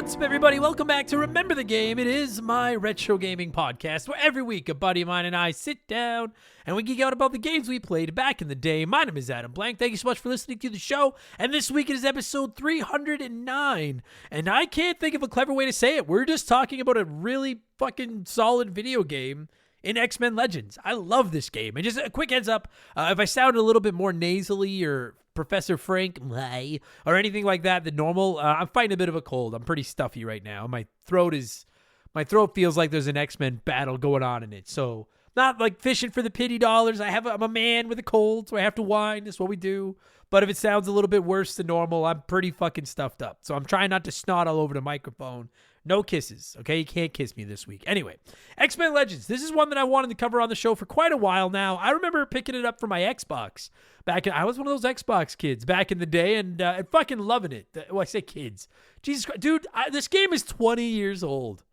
What's up, everybody? Welcome back to Remember the Game. It is my retro gaming podcast where every week a buddy of mine and I sit down and we geek out about the games we played back in the day. My name is Adam Blank. Thank you so much for listening to the show. And this week it is episode 309. And I can't think of a clever way to say it. We're just talking about a really fucking solid video game in X-Men Legends. I love this game. And just a quick heads up, if I sound a little bit more nasally or Professor Frank or anything like that than normal, I'm fighting a bit of a cold. I'm pretty stuffy right now. My throat feels like there's an X-Men battle going on in it. So not like fishing for the pity dollars. I'm a man with a cold, so I have to whine. That's what we do. But if it sounds a little bit worse than normal, I'm pretty fucking stuffed up. So I'm trying not to snot all over the microphone. No kisses, okay? You can't kiss me this week. Anyway, X-Men Legends. This is one that I wanted to cover on the show for quite a while now. I remember picking it up for my Xbox. I was one of those Xbox kids back in the day and fucking loving it. Well, I say kids. Jesus Christ. Dude, this game is 20 years old.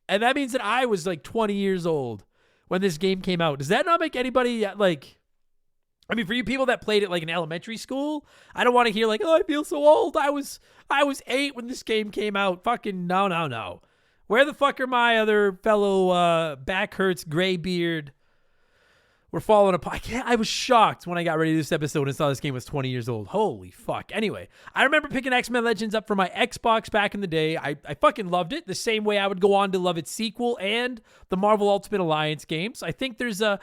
And that means that I was like 20 years old when this game came out. Does that not make anybody for you people that played it like in elementary school, I don't want to hear like, oh, I feel so old. I was 8 when this game came out. Fucking no. Where the fuck are my other fellow back hurts, gray beard? We're falling apart. I was shocked when I got ready to do this episode and saw this game was 20 years old. Holy fuck. Anyway, I remember picking X-Men Legends up for my Xbox back in the day. I fucking loved it the same way I would go on to love its sequel and the Marvel Ultimate Alliance games. I think there's a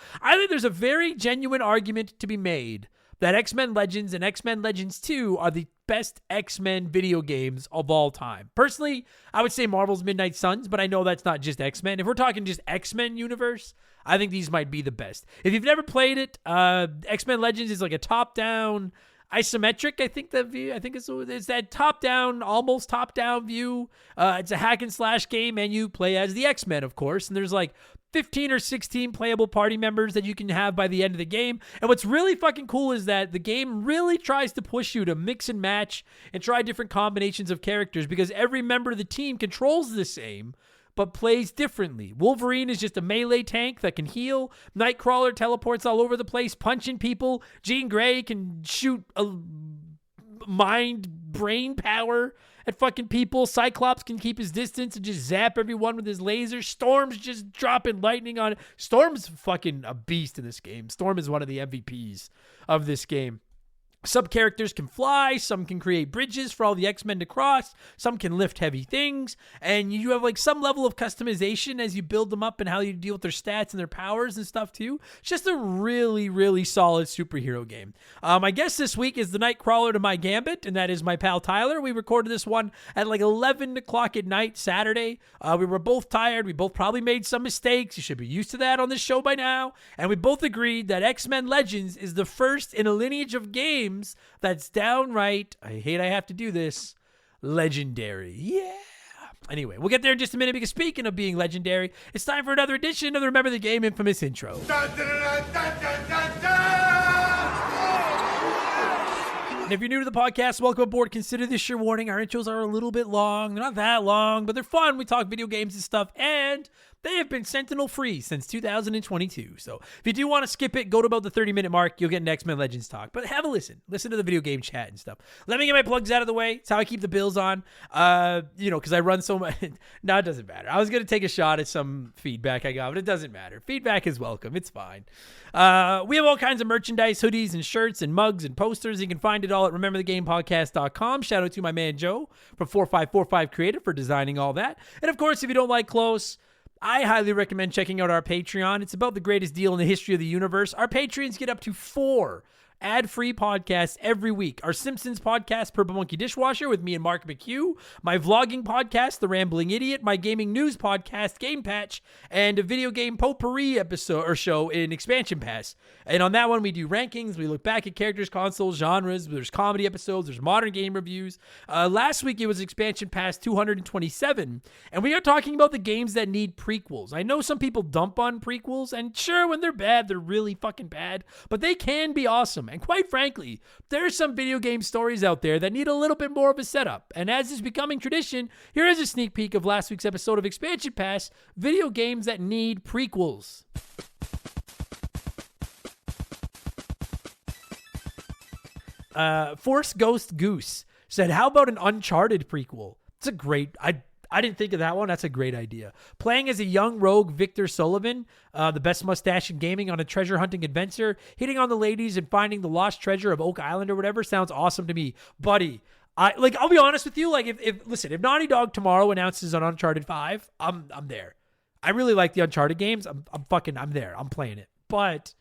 very genuine argument to be made that X-Men Legends and X-Men Legends 2 are the best X-Men video games of all time. Personally, I would say Marvel's Midnight Suns, but I know that's not just X-Men. If we're talking just X-Men universe, I think these might be the best. If you've never played it, X-Men Legends is like a top-down isometric, I think it's that top-down, almost top-down view. It's a hack and slash game, and you play as the X-Men, of course, and there's like 15 or 16 playable party members that you can have by the end of the game. And what's really fucking cool is that the game really tries to push you to mix and match and try different combinations of characters because every member of the team controls the same but plays differently. Wolverine is just a melee tank that can heal. Nightcrawler teleports all over the place, punching people. Jean Grey can shoot a brain power at fucking people. Cyclops can keep his distance and just zap everyone with his laser. Storm's just dropping lightning on it. Storm's fucking a beast in this game. Storm is one of the MVPs of this game. Some characters can fly, some can create bridges for all the X-Men to cross, some can lift heavy things, and you have like some level of customization as you build them up and how you deal with their stats and their powers and stuff too. It's just a really, really solid superhero game. My guest this week is the Nightcrawler to my Gambit, and that is my pal Tyler. We recorded this one at like 11 o'clock at night Saturday. We were both tired. We both probably made some mistakes. You should be used to that on this show by now. And we both agreed that X-Men Legends is the first in a lineage of games that's downright, I have to do this, legendary. Yeah. Anyway, we'll get there in just a minute because speaking of being legendary, it's time for another edition of the Remember the Game infamous intro. Dun, dun, dun, dun, dun, dun, dun. And if you're new to the podcast, welcome aboard. Consider this your warning. Our intros are a little bit long. They're not that long, but they're fun. We talk video games and stuff, and they have been Sentinel free since 2022. So if you do want to skip it, go to about the 30-minute mark. You'll get an X-Men Legends talk. But have a listen. Listen to the video game chat and stuff. Let me get my plugs out of the way. It's how I keep the bills on. Because I run so much. No, it doesn't matter. I was going to take a shot at some feedback I got, but it doesn't matter. Feedback is welcome. It's fine. We have all kinds of merchandise, hoodies and shirts and mugs and posters. You can find it all at rememberthegamepodcast.com. Shout out to my man Joe from 4545 Creative for designing all that. And of course, if you don't like clothes, I highly recommend checking out our Patreon. It's about the greatest deal in the history of the universe. Our Patreons get up to 4 ad-free podcasts every week. Our Simpsons podcast, Purple Monkey Dishwasher, with me and Mark McHugh. My vlogging podcast, The Rambling Idiot. My gaming news podcast, Game Patch. And a video game potpourri episode or show in Expansion Pass. And on that one, we do rankings. We look back at characters, consoles, genres. There's comedy episodes. There's modern game reviews. Last week, it was Expansion Pass 227. And we are talking about the games that need prequels. I know some people dump on prequels. And sure, when they're bad, they're really fucking bad. But they can be awesome. And quite frankly, there are some video game stories out there that need a little bit more of a setup. And as is becoming tradition, here is a sneak peek of last week's episode of Expansion Pass, video games that need prequels. Force Ghost Goose said, how about an Uncharted prequel? It's a great, I didn't think of that one. That's a great idea. Playing as a young rogue Victor Sullivan, the best mustache in gaming, on a treasure hunting adventure, hitting on the ladies and finding the lost treasure of Oak Island or whatever sounds awesome to me. Buddy, I'll be honest with you. Like, if Naughty Dog tomorrow announces an Uncharted 5, I'm there. I really like the Uncharted games. I'm there. I'm playing it. But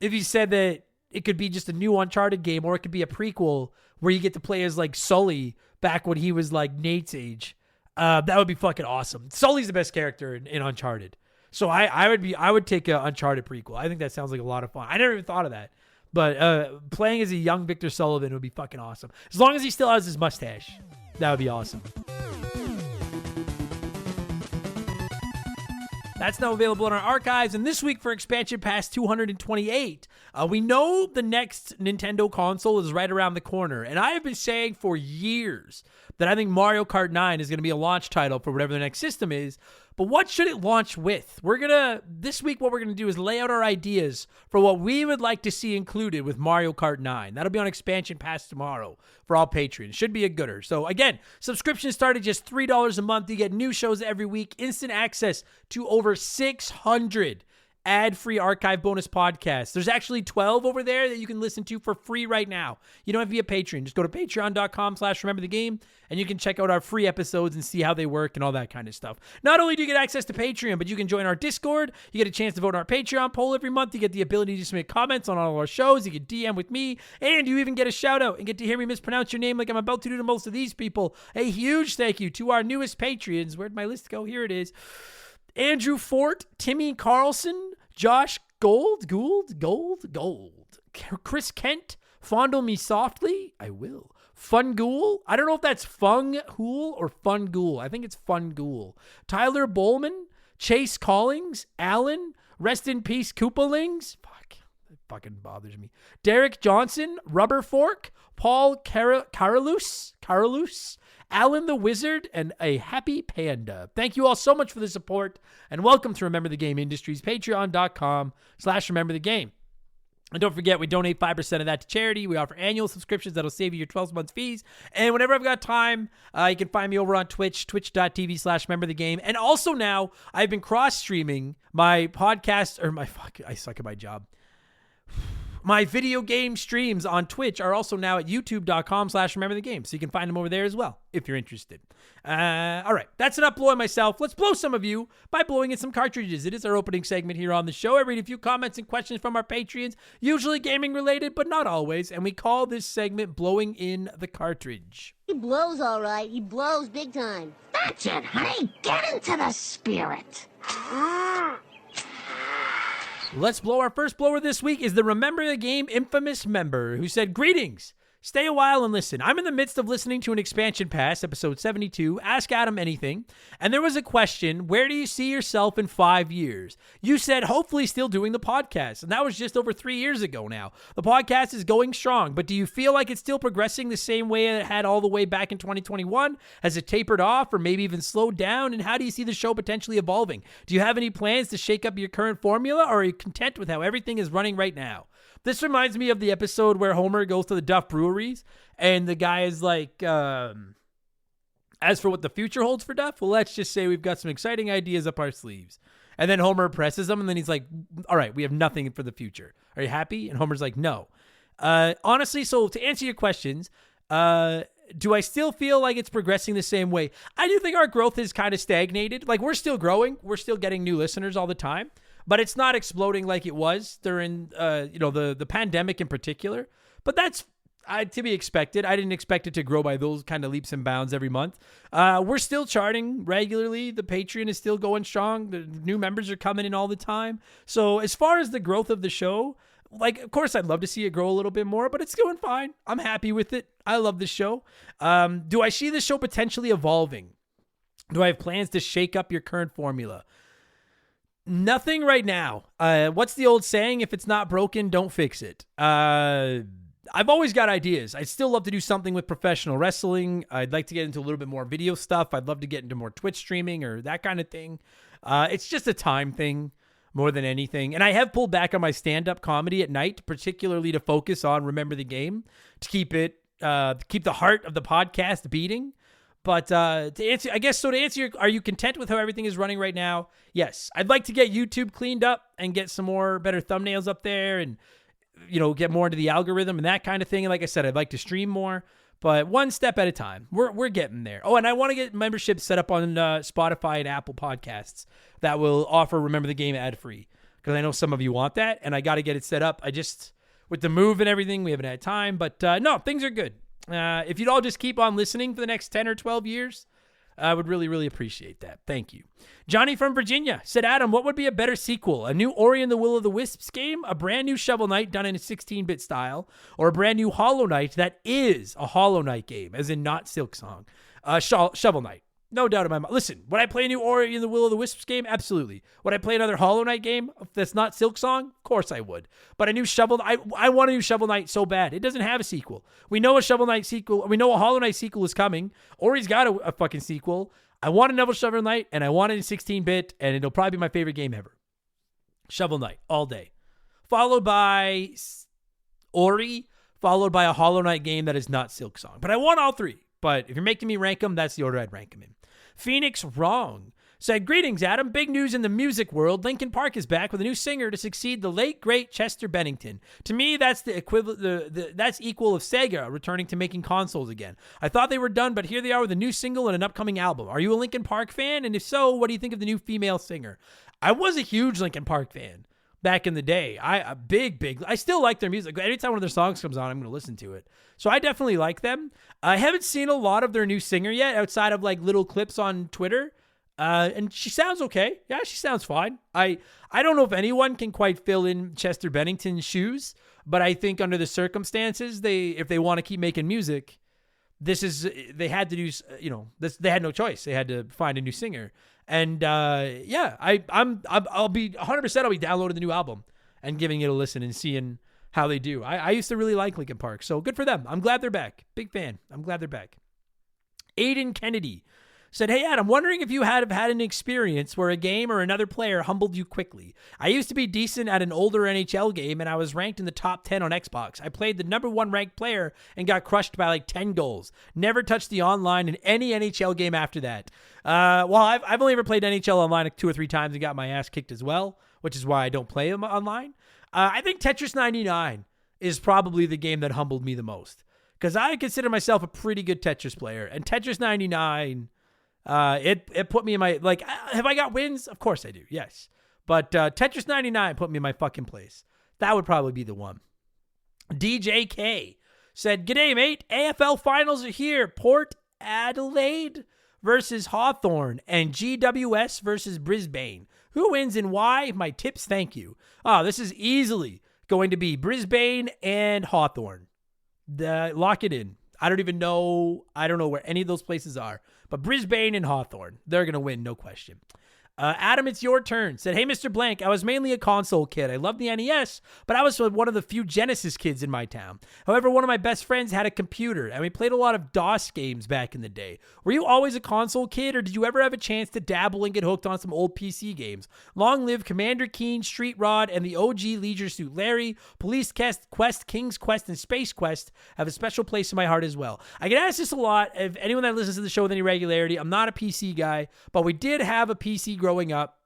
if you said that it could be just a new Uncharted game, or it could be a prequel where you get to play as like Sully back when he was like Nate's age, that would be fucking awesome. Sully's the best character in Uncharted. So I would take an Uncharted prequel. I think that sounds like a lot of fun. I never even thought of that. But playing as a young Victor Sullivan would be fucking awesome. As long as he still has his mustache, that would be awesome. That's now available in our archives. And this week for Expansion Pass 228, we know the next Nintendo console is right around the corner. And I have been saying for years that I think Mario Kart 9 is going to be a launch title for whatever the next system is. But what should it launch with? This week, what we're going to do is lay out our ideas for what we would like to see included with Mario Kart 9. That'll be on Expansion Pass tomorrow for all patrons. Should be a gooder. So again, subscriptions start at just $3 a month. You get new shows every week, instant access to over 600 ad-free archive bonus podcasts. There's actually 12 over there that you can listen to for free right now. You don't have to be a patron. Just go to patreon.com/rememberthegame and you can check out our free episodes and see how they work and all that kind of stuff. Not only do you get access to Patreon, but you can join our Discord. You get a chance to vote in our Patreon poll every month. You get the ability to submit comments on all our shows. You can DM with me, and you even get a shout out and get to hear me mispronounce your name like I'm about to do to most of these people. A huge thank you to our newest Patreons. Where'd my list go? Here it is. Andrew Fort, Timmy Carlson, Josh Gold, Chris Kent, Fondle Me Softly, I will. Fun Ghoul, I don't know if that's Fung Hool or Fun Ghoul. I think it's Fun Ghoul. Tyler Bowman, Chase Collings, Allen, Rest in Peace Koopalings, fuck, that fucking bothers me. Derek Johnson, Rubber Fork, Paul Carolus, Alan the Wizard, and a Happy Panda. Thank you all so much for the support, and welcome to Remember the Game Industries, patreon.com/rememberthegame. And don't forget, we donate 5% of that to charity. We offer annual subscriptions that'll save you your 12 months fees. And whenever I've got time, you can find me over on Twitch, twitch.tv/rememberthegame. And also now, I've been cross-streaming my podcast, I suck at my job. My video game streams on Twitch are also now at youtube.com/rememberthegame. So you can find them over there as well, if you're interested. All right, that's enough blowing myself. Let's blow some of you by blowing in some cartridges. It is our opening segment here on the show. I read a few comments and questions from our Patreons, usually gaming related, but not always. And we call this segment Blowing in the Cartridge. He blows all right. He blows big time. That's it, honey. Get into the spirit. Let's blow. Our first blower this week is the Remember the Game infamous member who said, "Greetings. Stay a while and listen. I'm in the midst of listening to an expansion pass, episode 72, Ask Adam Anything, and there was a question, where do you see yourself in 5 years? You said, hopefully still doing the podcast, and that was just over 3 years ago now. The podcast is going strong, but do you feel like it's still progressing the same way it had all the way back in 2021? Has it tapered off or maybe even slowed down? And how do you see the show potentially evolving? Do you have any plans to shake up your current formula, or are you content with how everything is running right now?" This reminds me of the episode where Homer goes to the Duff Breweries and the guy is like, as for what the future holds for Duff, well, let's just say we've got some exciting ideas up our sleeves. And then Homer presses him and then he's like, all right, we have nothing for the future. Are you happy? And Homer's like, no. Honestly, so to answer your questions, do I still feel like it's progressing the same way? I do think our growth is kind of stagnated. Like, we're still growing. We're still getting new listeners all the time. But it's not exploding like it was during, the pandemic in particular. But that's to be expected. I didn't expect it to grow by those kind of leaps and bounds every month. We're still charting regularly. The Patreon is still going strong. The new members are coming in all the time. So as far as the growth of the show, like, of course, I'd love to see it grow a little bit more, but it's going fine. I'm happy with it. I love the show. Do I see the show potentially evolving? Do I have plans to shake up your current formula? Nothing right now. What's the old saying? If it's not broken, don't fix it. I've always got ideas. I'd still love to do something with professional wrestling. I'd like to get into a little bit more video stuff. I'd love to get into more Twitch streaming or that kind of thing. It's just a time thing more than anything. And I have pulled back on my stand-up comedy at night, particularly to focus on Remember the Game, to keep the heart of the podcast beating. But to answer, are you content with how everything is running right now? Yes. I'd like to get YouTube cleaned up and get some more better thumbnails up there and, get more into the algorithm and that kind of thing. And like I said, I'd like to stream more, but one step at a time. We're getting there. Oh, and I want to get memberships set up on Spotify and Apple Podcasts that will offer Remember the Game ad-free, because I know some of you want that, and I got to get it set up. With the move and everything, we haven't had time, but no, things are good. If you'd all just keep on listening for the next 10 or 12 years, I would really, really appreciate that. Thank you. Johnny from Virginia said, Adam, what would be a better sequel? A new Ori and the Will of the Wisps game, a brand new Shovel Knight done in a 16-bit style, or a brand new Hollow Knight that is a Hollow Knight game, as in not Silksong? Shovel Knight. No doubt in my mind. Listen, would I play a new Ori and the Will of the Wisps game? Absolutely. Would I play another Hollow Knight game that's not Silksong? Of course I would. But a new I want a new Shovel Knight so bad. It doesn't have a sequel. We know a Shovel Knight sequel. We know a Hollow Knight sequel is coming. Ori's got a fucking sequel. I want another Shovel Knight, and I want it in 16-bit, and it'll probably be my favorite game ever. Shovel Knight, all day. Followed by Ori, followed by a Hollow Knight game that is not Silksong. But I want all three. But if you're making me rank them, that's the order I'd rank them in. Phoenix Wrong said, greetings, Adam. Big news in the music world. Linkin Park is back with a new singer to succeed the late, great Chester Bennington. To me, that's the equivalent. That's equal of Sega returning to making consoles again. I thought they were done, but here they are with a new single and an upcoming album. Are you a Linkin Park fan? And if so, what do you think of the new female singer? I was a huge Linkin Park fan back in the day. I still like their music. Anytime one of their songs comes on, I'm going to listen to it. So I definitely like them. I haven't seen a lot of their new singer yet outside of like little clips on Twitter. And she sounds okay. Yeah, she sounds fine. I don't know if anyone can quite fill in Chester Bennington's shoes, but I think under the circumstances, if they want to keep making music, they had to do, they had no choice. They had to find a new singer. And I'll be 100%. I'll be downloading the new album and giving it a listen and seeing how they do. I used to really like Linkin Park, so good for them. I'm glad they're back. Big fan. I'm glad they're back. Aiden Kennedy said, hey, Adam, wondering if you have had an experience where a game or another player humbled you quickly. I used to be decent at an older NHL game, and I was ranked in the top 10 on Xbox. I played the number 1 ranked player and got crushed by like 10 goals. Never touched the online in any NHL game after that. I've only ever played NHL online like 2 or 3 times and got my ass kicked as well, which is why I don't play them online. I think Tetris 99 is probably the game that humbled me the most, because I consider myself a pretty good Tetris player, and Tetris 99... it put me in my, like, have I got wins? Of course I do. Yes. But, Tetris 99 put me in my fucking place. That would probably be the one. DJK said, g'day, mate. AFL finals are here. Port Adelaide versus Hawthorn and GWS versus Brisbane. Who wins and why? My tips. Thank you. This is easily going to be Brisbane and Hawthorn. Lock it in. I don't know where any of those places are. But Brisbane and Hawthorn, they're going to win, no question. Adam, it's your turn. Said, hey, Mr. Blank, I was mainly a console kid. I loved the NES, but I was one of the few Genesis kids in my town. However, one of my best friends had a computer, and we played a lot of DOS games back in the day. Were you always a console kid, or did you ever have a chance to dabble and get hooked on some old PC games? Long live Commander Keen, Street Rod, and the OG Leisure Suit Larry. Police Quest, King's Quest, and Space Quest have a special place in my heart as well. I get asked this a lot. If anyone that listens to the show with any regularity, I'm not a PC guy, but we did have a PC growing up.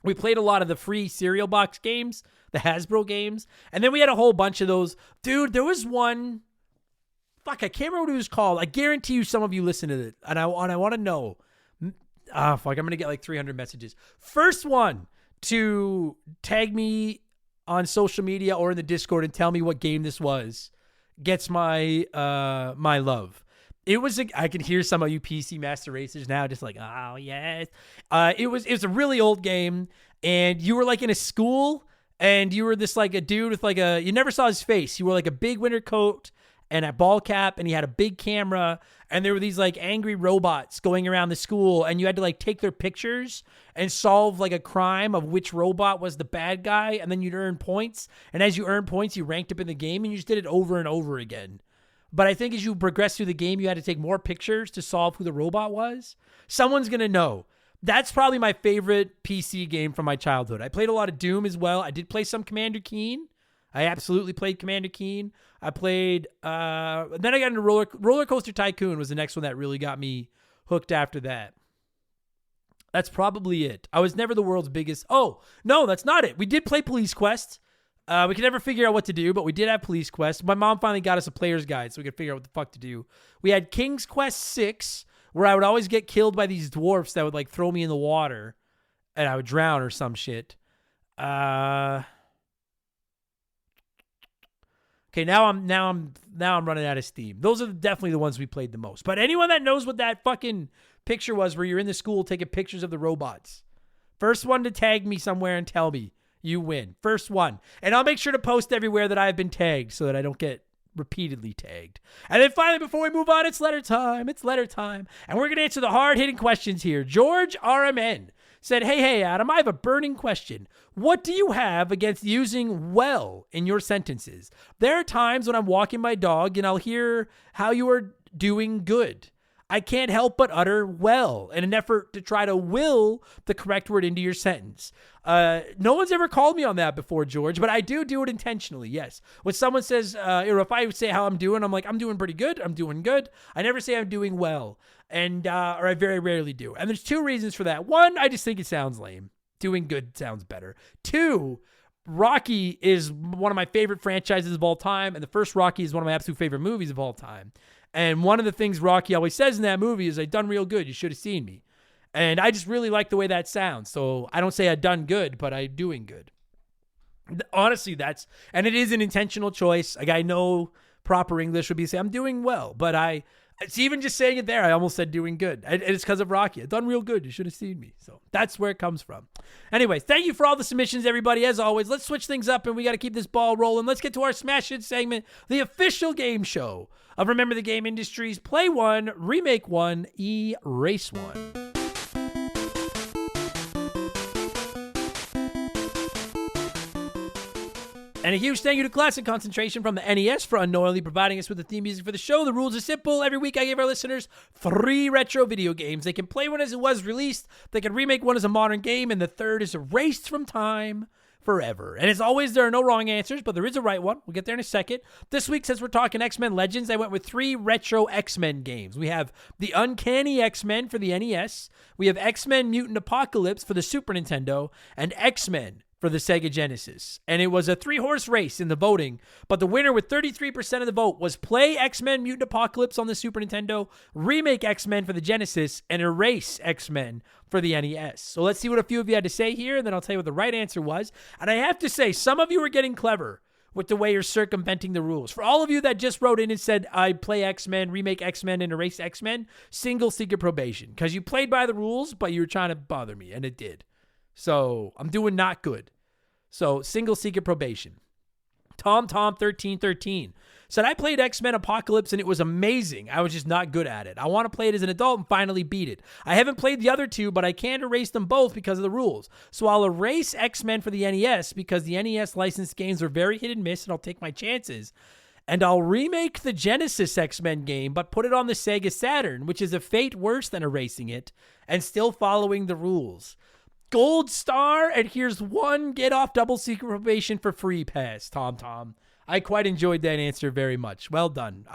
We played a lot of the free cereal box games, the Hasbro games, and then we had a whole bunch of those. Dude, there was one, I can't remember what it was called. I guarantee you some of you listen to it, and I want to know. I'm going to get like 300 messages. First one to tag me on social media or in the Discord and tell me what game this was gets my my love. It was I can hear some of you PC Master Racers now just like, oh, yes. It was a really old game, and you were like in a school, and you were this like a dude with like you never saw his face. You wore like a big winter coat and a ball cap, and he had a big camera, and there were these like angry robots going around the school, and you had to like take their pictures and solve like a crime of which robot was the bad guy, and then you'd earn points, and as you earned points, you ranked up in the game, and you just did it over and over again. But I think as you progress through the game, you had to take more pictures to solve who the robot was. Someone's going to know. That's probably my favorite PC game from my childhood. I played a lot of Doom as well. I did play some Commander Keen. I absolutely played Commander Keen. I played, then I got into Roller Coaster Tycoon was the next one that really got me hooked after that. That's probably it. I was never the world's biggest. Oh, no, that's not it. We did play Police Quest. We could never figure out what to do, but we did have Police Quest. My mom finally got us a player's guide so we could figure out what the fuck to do. We had King's Quest 6, where I would always get killed by these dwarfs that would like throw me in the water and I would drown or some shit. Okay, now I'm running out of steam. Those are definitely the ones we played the most. But anyone that knows what that fucking picture was where you're in the school taking pictures of the robots, first one to tag me somewhere and tell me, you win. First one. And I'll make sure to post everywhere that I've been tagged so that I don't get repeatedly tagged. And then finally, before we move on, it's letter time. It's letter time. And we're going to answer the hard-hitting questions here. George RMN said, hey, Adam, I have a burning question. What do you have against using well in your sentences? There are times when I'm walking my dog and I'll hear how you are doing good. I can't help but utter well in an effort to try to will the correct word into your sentence. No one's ever called me on that before, George, but I do it intentionally, yes. When someone says, or if I say how I'm doing, I'm like, I'm doing pretty good. I'm doing good. I never say I'm doing well, and or I very rarely do. And there's two reasons for that. One, I just think it sounds lame. Doing good sounds better. Two, Rocky is one of my favorite franchises of all time, and the first Rocky is one of my absolute favorite movies of all time. And one of the things Rocky always says in that movie is, I done real good. You should have seen me. And I just really like the way that sounds. So I don't say I done good, but I doing good. Honestly, and it is an intentional choice. Like, I know proper English would be say I'm doing well, but it's even just saying it there. I almost said doing good. And it's because of Rocky. I done real good. You should have seen me. So that's where it comes from. Anyway, thank you for all the submissions, everybody. As always, let's switch things up and we got to keep this ball rolling. Let's get to our Smash Hit segment, the official game show of Remember the Game Industries. Play one, remake one, erase one. And a huge thank you to Classic Concentration from the NES for unknowingly providing us with the theme music for the show. The rules are simple. Every week I give our listeners 3 retro video games. They can play one as it was released, they can remake one as a modern game, and the third is erased from time forever. And as always, there are no wrong answers, but there is a right one. We'll get there in a second. This week, since we're talking X-Men Legends, I went with 3 retro X-Men games. We have The Uncanny X-Men for the NES. We have X-Men Mutant Apocalypse for the Super Nintendo, and X-Men for the Sega Genesis. And it was a 3-horse race in the voting, but the winner with 33% of the vote was play X-Men Mutant Apocalypse on the Super Nintendo, remake X-Men for the Genesis, and erase X-Men for the NES. So let's see what a few of you had to say here, and then I'll tell you what the right answer was. And I have to say, some of you are getting clever with the way you're circumventing the rules. For all of you that just wrote in and said, I play X-Men, remake X-Men, and erase X-Men, single secret probation. Because you played by the rules, but you were trying to bother me, and it did. So I'm doing not good. So single secret probation. Tom1313 said, I played X-Men Apocalypse and it was amazing. I was just not good at it. I want to play it as an adult and finally beat it. I haven't played the other 2, but I can't erase them both because of the rules. So I'll erase X-Men for the NES because the NES licensed games are very hit and miss, and I'll take my chances. And I'll remake the Genesis X-Men game, but put it on the Sega Saturn, which is a fate worse than erasing it and still following the rules. Gold star, and here's 1 get off double secret probation for free pass, Tom. I quite enjoyed that answer very much. Well done.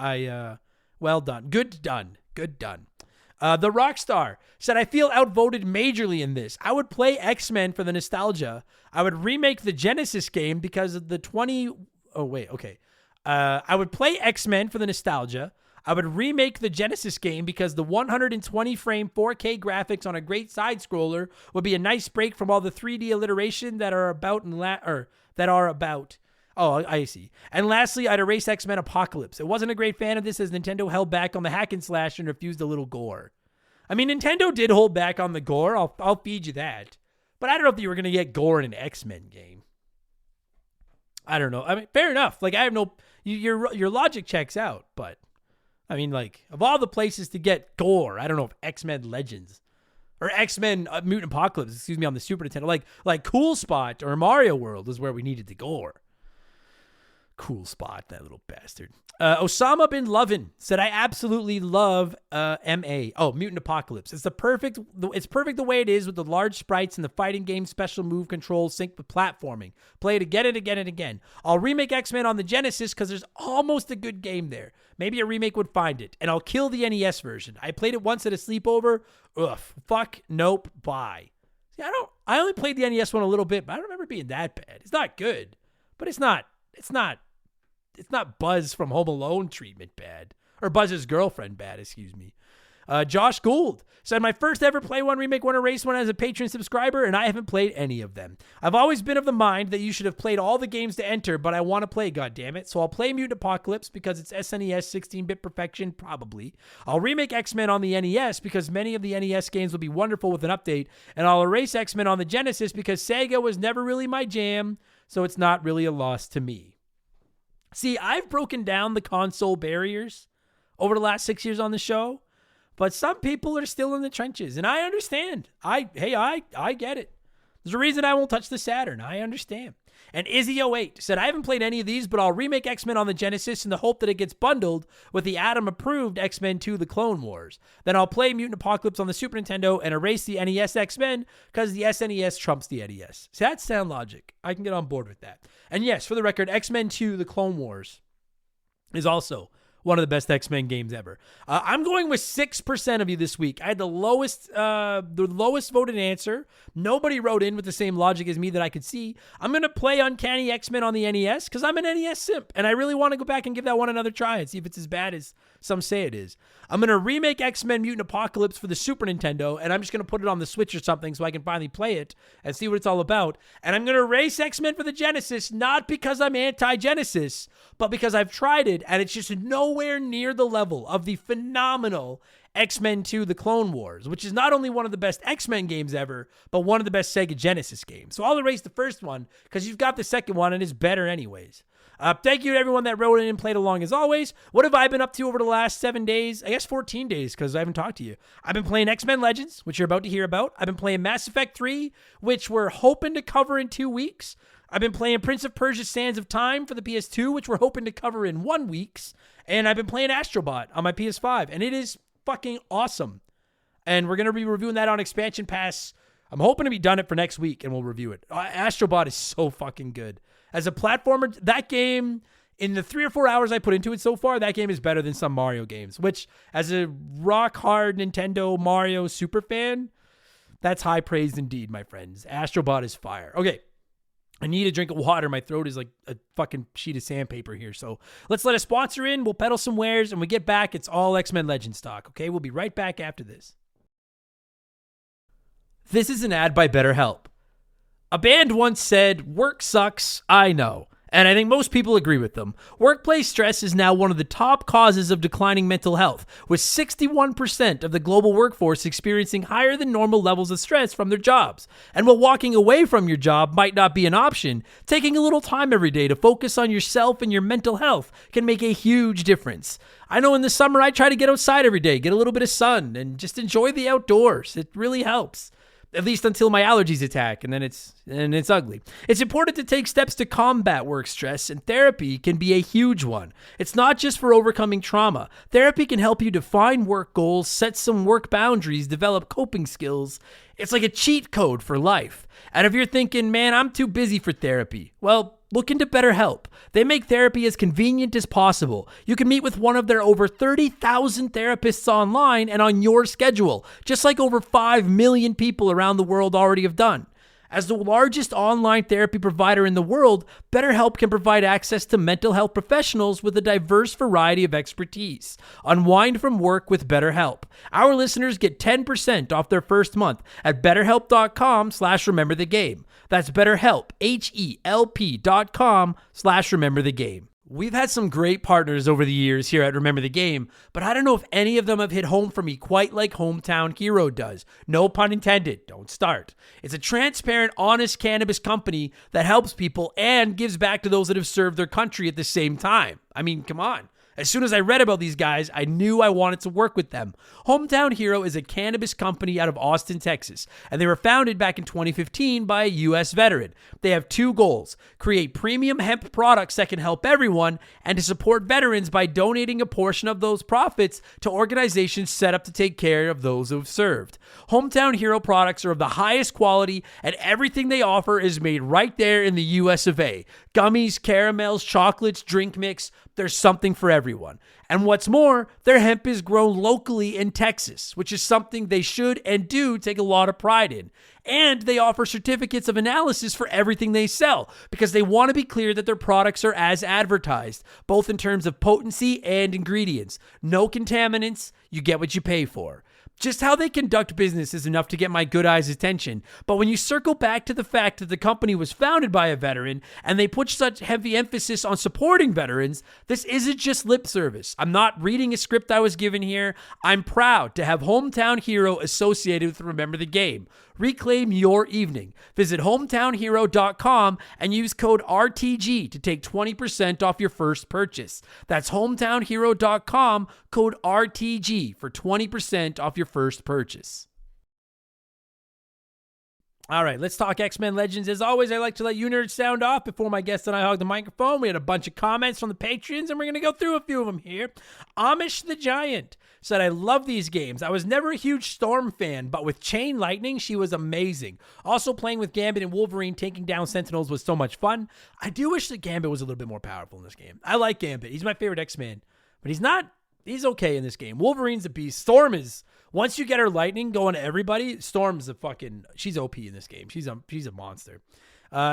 Well done. Good done. The Rockstar said, I feel outvoted majorly in this. I would play X-Men for the nostalgia. I would remake the Genesis game because of the I would play X-Men for the nostalgia. I would remake the Genesis game because the 120 frame 4K graphics on a great side scroller would be a nice break from all the 3D alliteration that are about Oh, I see. And lastly, I'd erase X-Men Apocalypse. I wasn't a great fan of this as Nintendo held back on the hack and slash and refused a little gore. I mean, Nintendo did hold back on the gore. I'll feed you that. But I don't know if you were going to get gore in an X-Men game. I don't know. I mean, fair enough. Like, I have no... Your logic checks out, but... I mean, like, of all the places to get gore, I don't know if X-Men Legends or X-Men Mutant Apocalypse, on the Super Nintendo, like Cool Spot or Mario World is where we needed the gore. Cool spot, that little bastard. Osama bin Lovin said, I absolutely love MA. Oh, Mutant Apocalypse. It's perfect the way it is with the large sprites and the fighting game special move controls synced with platforming. Play it again and again and again. I'll remake X-Men on the Genesis because there's almost a good game there. Maybe a remake would find it. And I'll kill the NES version. I played it once at a sleepover. Ugh. Fuck. Nope. Bye. See, I only played the NES one a little bit, but I don't remember it being that bad. It's not good, but it's not Buzz from Home Alone treatment bad. Or Buzz's girlfriend bad, excuse me. Josh Gould said, my first ever Play One, Remake One, Erase One as a Patreon subscriber, and I haven't played any of them. I've always been of the mind that you should have played all the games to enter, but I want to play, goddammit. So I'll play Mutant Apocalypse because it's SNES 16-bit perfection, probably. I'll remake X-Men on the NES because many of the NES games will be wonderful with an update, and I'll erase X-Men on the Genesis because Sega was never really my jam, so it's not really a loss to me. See, I've broken down the console barriers over the last 6 years on the show, but some people are still in the trenches, and I understand. I get it. There's a reason I won't touch the Saturn. I understand. And Izzy08 said, I haven't played any of these, but I'll remake X-Men on the Genesis in the hope that it gets bundled with the Adam-approved X-Men 2 The Clone Wars. Then I'll play Mutant Apocalypse on the Super Nintendo and erase the NES X-Men because the SNES trumps the NES. See, that's sound logic. I can get on board with that. And yes, for the record, X-Men 2 The Clone Wars is also one of the best X-Men games ever. I'm going with 6% of you this week. I had the lowest voted answer. Nobody wrote in with the same logic as me that I could see. I'm going to play Uncanny X-Men on the NES because I'm an NES simp, and I really want to go back and give that one another try and see if it's as bad as some say it is. I'm going to remake X-Men Mutant Apocalypse for the Super Nintendo, and I'm just going to put it on the Switch or something so I can finally play it and see what it's all about. And I'm going to erase X-Men for the Genesis, not because I'm anti-Genesis, but because I've tried it, and it's just nowhere near the level of the phenomenal X-Men 2 The Clone Wars, which is not only one of the best X-Men games ever, but one of the best Sega Genesis games. So I'll erase the first one because you've got the second one, and it's better anyways. Thank you to everyone that wrote in and played along as always. What have I been up to over the last 7 days? I guess 14 days because I haven't talked to you. I've been playing X-Men Legends, which you're about to hear about. I've been playing Mass Effect 3, which we're hoping to cover in 2 weeks. I've been playing Prince of Persia Sands of Time for the PS2, which we're hoping to cover in 1 week. And I've been playing Astrobot on my PS5, and it is fucking awesome. And we're going to be reviewing that on Expansion Pass. I'm hoping to be done it for next week, and we'll review it. Astrobot is so fucking good. As a platformer, that game, in the 3 or 4 hours I put into it so far, that game is better than some Mario games, which, as a rock-hard Nintendo Mario super fan, that's high praise indeed, my friends. Astrobot is fire. Okay, I need a drink of water. My throat is like a fucking sheet of sandpaper here. So let's let a sponsor in. We'll peddle some wares, and we get back. It's all X-Men Legends talk, okay? We'll be right back after this. This is an ad by BetterHelp. A band once said, work sucks, I know. And I think most people agree with them. Workplace stress is now one of the top causes of declining mental health, with 61% of the global workforce experiencing higher than normal levels of stress from their jobs. And while walking away from your job might not be an option, taking a little time every day to focus on yourself and your mental health can make a huge difference. I know in the summer I try to get outside every day, get a little bit of sun, and just enjoy the outdoors. It really helps. At least until my allergies attack, and then it's ugly. It's important to take steps to combat work stress, and therapy can be a huge one. It's not just for overcoming trauma. Therapy can help you define work goals, set some work boundaries, develop coping skills. It's like a cheat code for life. And if you're thinking, man, I'm too busy for therapy, well, look into BetterHelp. They make therapy as convenient as possible. You can meet with one of their over 30,000 therapists online and on your schedule, just like over 5 million people around the world already have done. As the largest online therapy provider in the world, BetterHelp can provide access to mental health professionals with a diverse variety of expertise. Unwind from work with BetterHelp. Our listeners get 10% off their first month at BetterHelp.com/rememberthegame. That's BetterHelp, HELP.com/rememberthegame. We've had some great partners over the years here at Remember the Game, but I don't know if any of them have hit home for me quite like Hometown Hero does. No pun intended. Don't start. It's a transparent, honest cannabis company that helps people and gives back to those that have served their country at the same time. I mean, come on. As soon as I read about these guys, I knew I wanted to work with them. Hometown Hero is a cannabis company out of Austin, Texas, and they were founded back in 2015 by a U.S. veteran. They have two goals: create premium hemp products that can help everyone, and to support veterans by donating a portion of those profits to organizations set up to take care of those who have served. Hometown Hero products are of the highest quality, and everything they offer is made right there in the U.S. of A. Gummies, caramels, chocolates, drink mix, there's something for everyone. And what's more, their hemp is grown locally in Texas, which is something they should and do take a lot of pride in. And they offer certificates of analysis for everything they sell, because they want to be clear that their products are as advertised, both in terms of potency and ingredients. No contaminants, you get what you pay for. Just how they conduct business is enough to get my good eyes' attention, but when you circle back to the fact that the company was founded by a veteran and they put such heavy emphasis on supporting veterans, this isn't just lip service. I'm not reading a script I was given here. I'm proud to have Hometown Hero associated with Remember the Game. Reclaim your evening. Visit hometownhero.com and use code RTG to take 20% off your first purchase. That's hometownhero.com, code RTG for 20% off your first purchase. All right, let's talk X-Men Legends. As always, I like to let you nerds sound off before my guest and I hog the microphone. We had a bunch of comments from the Patreons, and we're going to go through a few of them here. Amish the Giant said, I love these games. I was never a huge Storm fan, but with Chain Lightning, she was amazing. Also, playing with Gambit and Wolverine taking down Sentinels was so much fun. I do wish that Gambit was a little bit more powerful in this game. I like Gambit. He's my favorite X-Man, but he's okay in this game. Wolverine's a beast. Storm is... Once you get her lightning going to everybody, Storm's she's OP in this game. She's a monster.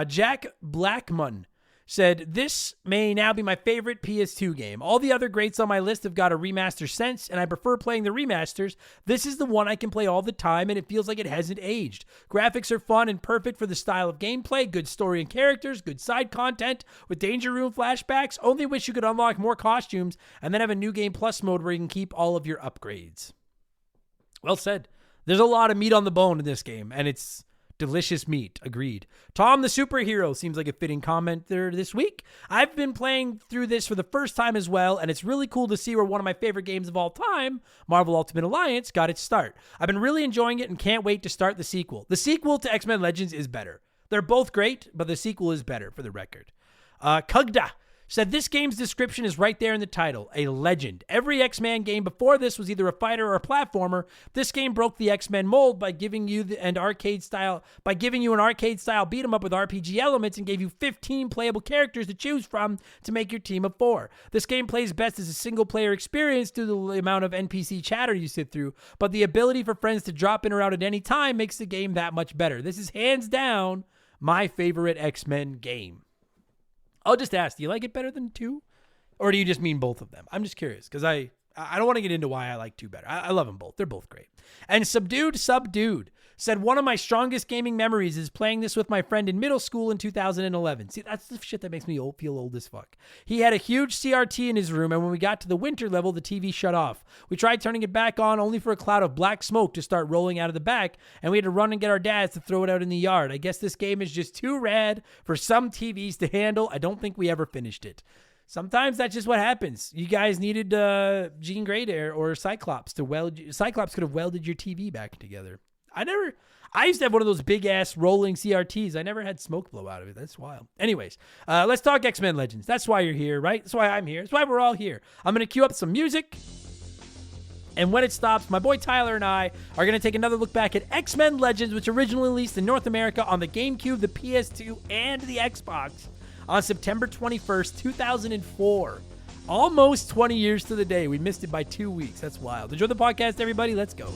Jack Blackmun said, this may now be my favorite PS2 game. All the other greats on my list have got a remaster sense, and I prefer playing the remasters. This is the one I can play all the time, and it feels like it hasn't aged. Graphics are fun and perfect for the style of gameplay, good story and characters, good side content, with Danger Room flashbacks. Only wish you could unlock more costumes, and then have a New Game Plus mode where you can keep all of your upgrades. Well said. There's a lot of meat on the bone in this game, and it's delicious meat. Agreed. Tom the Superhero seems like a fitting comment there this week. I've been playing through this for the first time as well, and it's really cool to see where one of my favorite games of all time, Marvel Ultimate Alliance, got its start. I've been really enjoying it and can't wait to start the sequel. The sequel to X-Men Legends is better. They're both great, but the sequel is better, for the record. Kugda said, this game's description is right there in the title, a legend. Every X-Men game before this was either a fighter or a platformer. This game broke the X-Men mold by giving you an arcade style beat 'em up with RPG elements and gave you 15 playable characters to choose from to make your team of 4. This game plays best as a single player experience due to the amount of NPC chatter you sit through, but the ability for friends to drop in or out at any time makes the game that much better. This is hands down my favorite X-Men game. I'll just ask, do you like it better than 2? Or do you just mean both of them? I'm just curious, because I don't want to get into why I like 2 better. I love them both. They're both great. And Subdued said, one of my strongest gaming memories is playing this with my friend in middle school in 2011. See, that's the shit that makes me feel old as fuck. He had a huge CRT in his room, and when we got to the winter level, the TV shut off. We tried turning it back on, only for a cloud of black smoke to start rolling out of the back, and we had to run and get our dads to throw it out in the yard. I guess this game is just too rad for some TVs to handle. I don't think we ever finished it. Sometimes that's just what happens. You guys needed Jean Grey there or Cyclops to weld. Cyclops could have welded your TV back together. I used to have one of those big ass rolling CRTs. I never had smoke blow out of it. That's wild. Anyways, let's talk X-Men Legends. That's why you're here, right? That's why I'm here. That's why we're all here. I'm going to cue up some music. And when it stops, my boy Tyler and I are going to take another look back at X-Men Legends, which originally released in North America on the GameCube, the PS2, and the Xbox on September 21st, 2004. Almost 20 years to the day. We missed it by 2 weeks. That's wild. Enjoy the podcast, everybody. Let's go.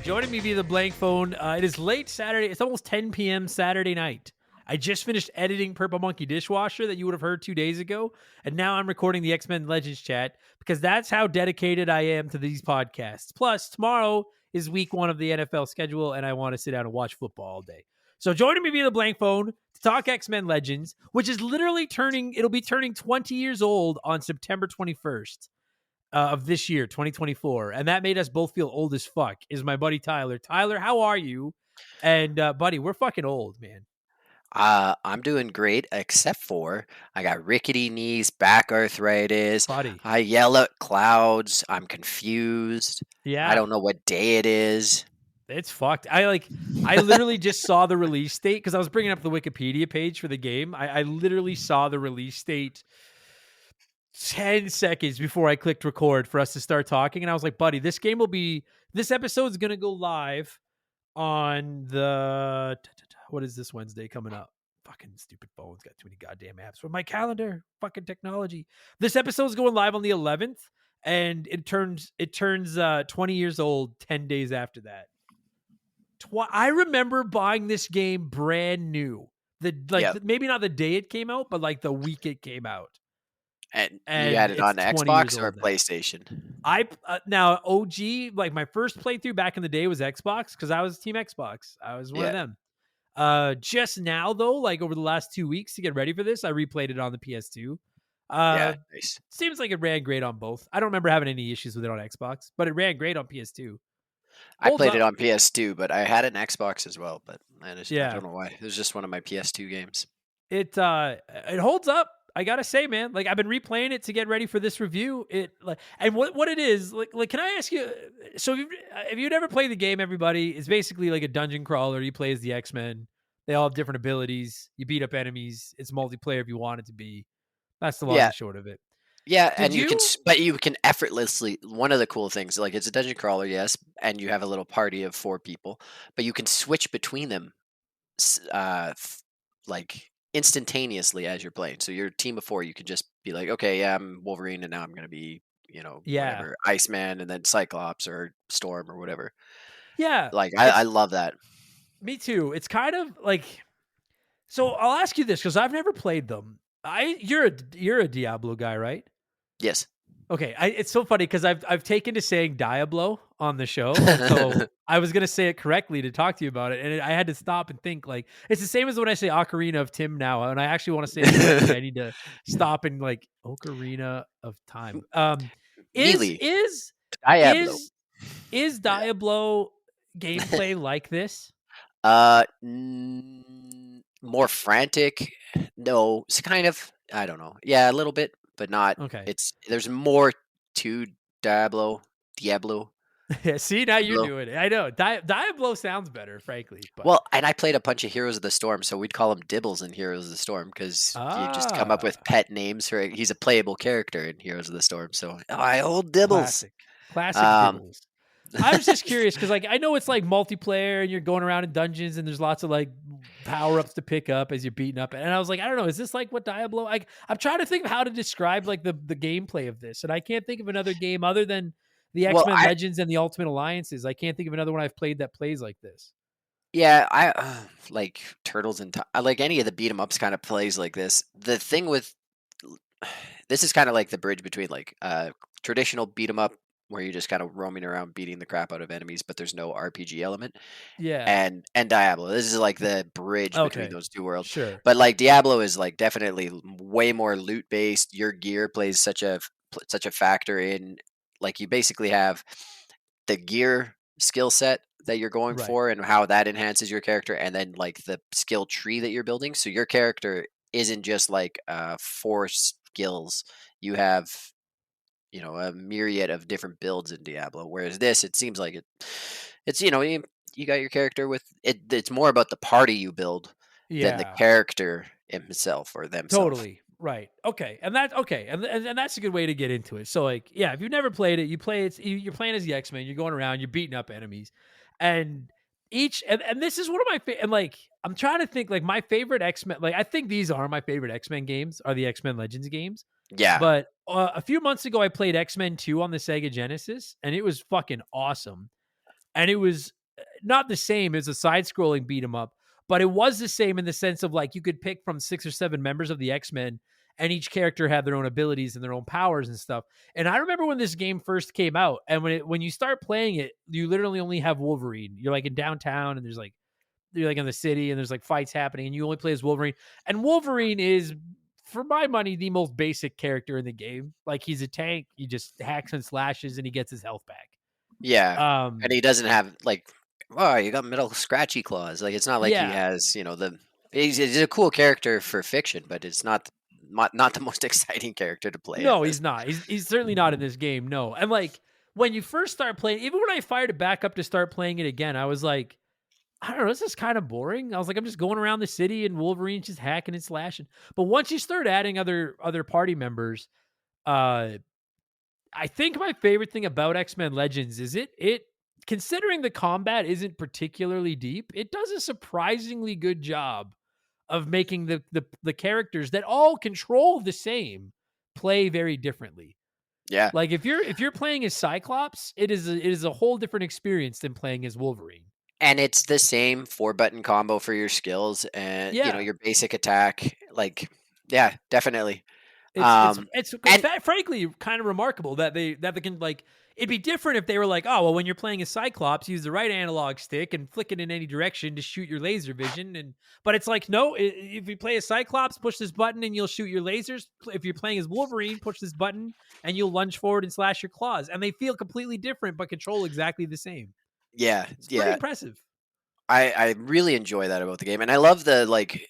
Joining me via the blank phone. It is late Saturday. It's almost 10 p.m. Saturday night. I just finished editing Purple Monkey Dishwasher that you would have heard 2 days ago, and now I'm recording the X-Men Legends chat because that's how dedicated I am to these podcasts. Plus, tomorrow is week 1 of the NFL schedule, and I want to sit down and watch football all day. So joining me via the blank phone to talk X-Men Legends, which is literally it'll be turning 20 years old on September 21st of this year, 2024. And that made us both feel old as fuck, is my buddy Tyler. Tyler, how are you? And buddy, we're fucking old, man. I'm doing great, except for I got rickety knees, back arthritis. Buddy. I yell at clouds. I'm confused. Yeah. I don't know what day it is. It's fucked. I literally just saw the release date because I was bringing up the Wikipedia page for the game. I literally saw the release date 10 seconds before I clicked record for us to start talking. And I was like, buddy, this episode's going to go live on what is this Wednesday coming up? Fucking stupid phones got too many goddamn apps for my calendar. Fucking technology. This episode's going live on the 11th, and it turns 20 years old 10 days after that. I remember buying this game brand new. Maybe not the day it came out, but like the week it came out. And you had it on Xbox or PlayStation? Now OG, like my first playthrough back in the day was Xbox because I was Team Xbox. I was one of them. Just now though, like over the last 2 weeks to get ready for this, I replayed it on the PS2. Nice. Seems like it ran great on both. I don't remember having any issues with it on Xbox, but it ran great on PS2. I played it on PS2, but I had an Xbox as well. But I don't know why. It was just one of my PS2 games. It holds up. I gotta say, man, like I've been replaying it to get ready for this review. And what it is, like, can I ask you? So if you've never played the game, everybody, it's basically like a dungeon crawler. You play as the X-Men. They all have different abilities. You beat up enemies. It's multiplayer if you want it to be. That's the long and short of it. Yeah, you can effortlessly. One of the cool things, like it's a dungeon crawler, yes, and you have a little party of 4 people, but you can switch between them, like instantaneously as you're playing. So your team of 4, you could just be like, okay, yeah, I'm Wolverine, and now I'm gonna be, whatever, Iceman, and then Cyclops or Storm or whatever. Yeah, like I love that. Me too. It's kind of like. So I'll ask you this because I've never played them. You're a Diablo guy, right? Yes. Okay, it's so funny because I've taken to saying Diablo on the show, so I was gonna say it correctly to talk to you about it, and I had to stop and think. Like it's the same as when I say Ocarina of Tim now, and I actually want to say it correctly. I need to stop and like Ocarina of Time. Is Diablo is Diablo gameplay like this? More frantic. No, it's kind of. I don't know. Yeah, a little bit. But not. Okay. There's more to Diablo. Yeah, see, now you're doing it. I know. Diablo sounds better, frankly. But. Well, and I played a bunch of Heroes of the Storm, so we'd call him Dibbles in Heroes of the Storm because you just come up with pet names for. He's a playable character in Heroes of the Storm, so old Dibbles. Classic Dibbles. I was just curious because, like, I know it's like multiplayer and you're going around in dungeons and there's lots of like power ups to pick up as you're beating up. And I was like, I don't know, is this like what Diablo? I'm trying to think of how to describe like the gameplay of this, and I can't think of another game other than the X-Men Legends and the Ultimate Alliances. I can't think of another one I've played that plays like this. Yeah, I like Turtles and I like any of the beat 'em ups kind of plays like this. The thing with this is kind of like the bridge between like traditional beat 'em up, where you're just kind of roaming around beating the crap out of enemies, but there's no RPG element. Yeah. And Diablo. This is like the bridge between those two worlds. Sure. But like Diablo is like definitely way more loot based. Your gear plays such a factor in, like, you basically have the gear skill set that you're going for and how that enhances your character, and then like the skill tree that you're building. So your character isn't just like 4 skills. You have a myriad of different builds in Diablo. Whereas this, it seems like it's you got your character with it. It's more about the party you build than the character himself or themselves. Totally right. Okay, and that's okay, and that's a good way to get into it. So like, yeah, if you've never played it, you're playing as the X-Men. You're going around, you're beating up enemies, and this is one of my and like I'm trying to think like my favorite X-Men. Like I think these are my favorite X-Men games are the X-Men Legends games. Yeah. But a few months ago, I played X-Men 2 on the Sega Genesis, and it was fucking awesome. And it was not the same as a side-scrolling beat 'em up, but it was the same in the sense of like you could pick from 6 or 7 members of the X-Men, and each character had their own abilities and their own powers and stuff. And I remember when this game first came out, and when you start playing it, you literally only have Wolverine. You're like in downtown, and you're like in the city, and there's like fights happening, and you only play as Wolverine. And Wolverine is, for my money, the most basic character in the game. Like, he's a tank. He just hacks and slashes, and he gets his health back. Yeah, and Um, he doesn't have like, oh, you got metal scratchy claws. Like it's not like he yeah, has, the. He's a cool character for fiction, but it's not the most exciting character to play no, as. he's not. He's certainly not in this game. No, and like when you first start playing, even when I fired it back up to start playing it again, I was like, I don't know, this is kind of boring. I was like, I'm just going around the city and Wolverine's just hacking and slashing. But once you start adding other party members, uh, I think my favorite thing about X-Men Legends is it considering the combat isn't particularly deep, it does a surprisingly good job of making the characters that all control the same play very differently. Yeah, Like if you're playing as Cyclops, it is a whole different experience than playing as Wolverine. and it's the same 4-button combo for your skills and Yeah. your basic attack. Like, yeah, definitely. It's it's Um, it's and frankly kind of remarkable that they can, like, it'd be different if they were like, oh well, when you're playing a Cyclops, use the right analog stick and flick it in any direction to shoot your laser vision. And but it's like, no, if you play a Cyclops, push this button and you'll shoot your lasers. If you're playing as Wolverine, push this button and you'll lunge forward and slash your claws. And they feel completely different but control exactly the same. yeah, It's pretty yeah, impressive. I really enjoy that about the game, and I love the like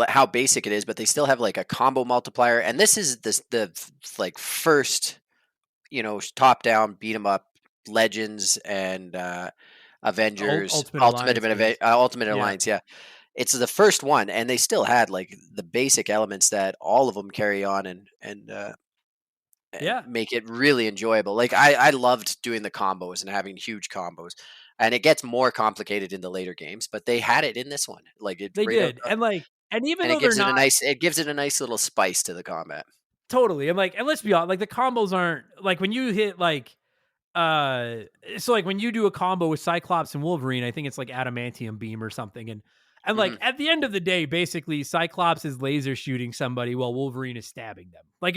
how basic it is, but they still have like a combo multiplier, and this is like first top down beat 'em up Legends and Avengers Ultimate Alliance games. Ultimate Yeah. Alliance. Yeah, it's the first one, and they still had like the basic elements that all of them carry on and Yeah. make it really enjoyable. Like I loved doing the combos and having huge combos. And it gets more complicated in the later games, but they had it in this one. Like it They right out, did. And like, and even and though they're not it gives it a nice little spice to the combat. totally, and like, and let's be honest, like the combos aren't like when you hit like so like when you do a combo with Cyclops and Wolverine, I think it's like adamantium beam or something. And like Hmm. at the end of the day, basically Cyclops is laser shooting somebody while Wolverine is stabbing them. Like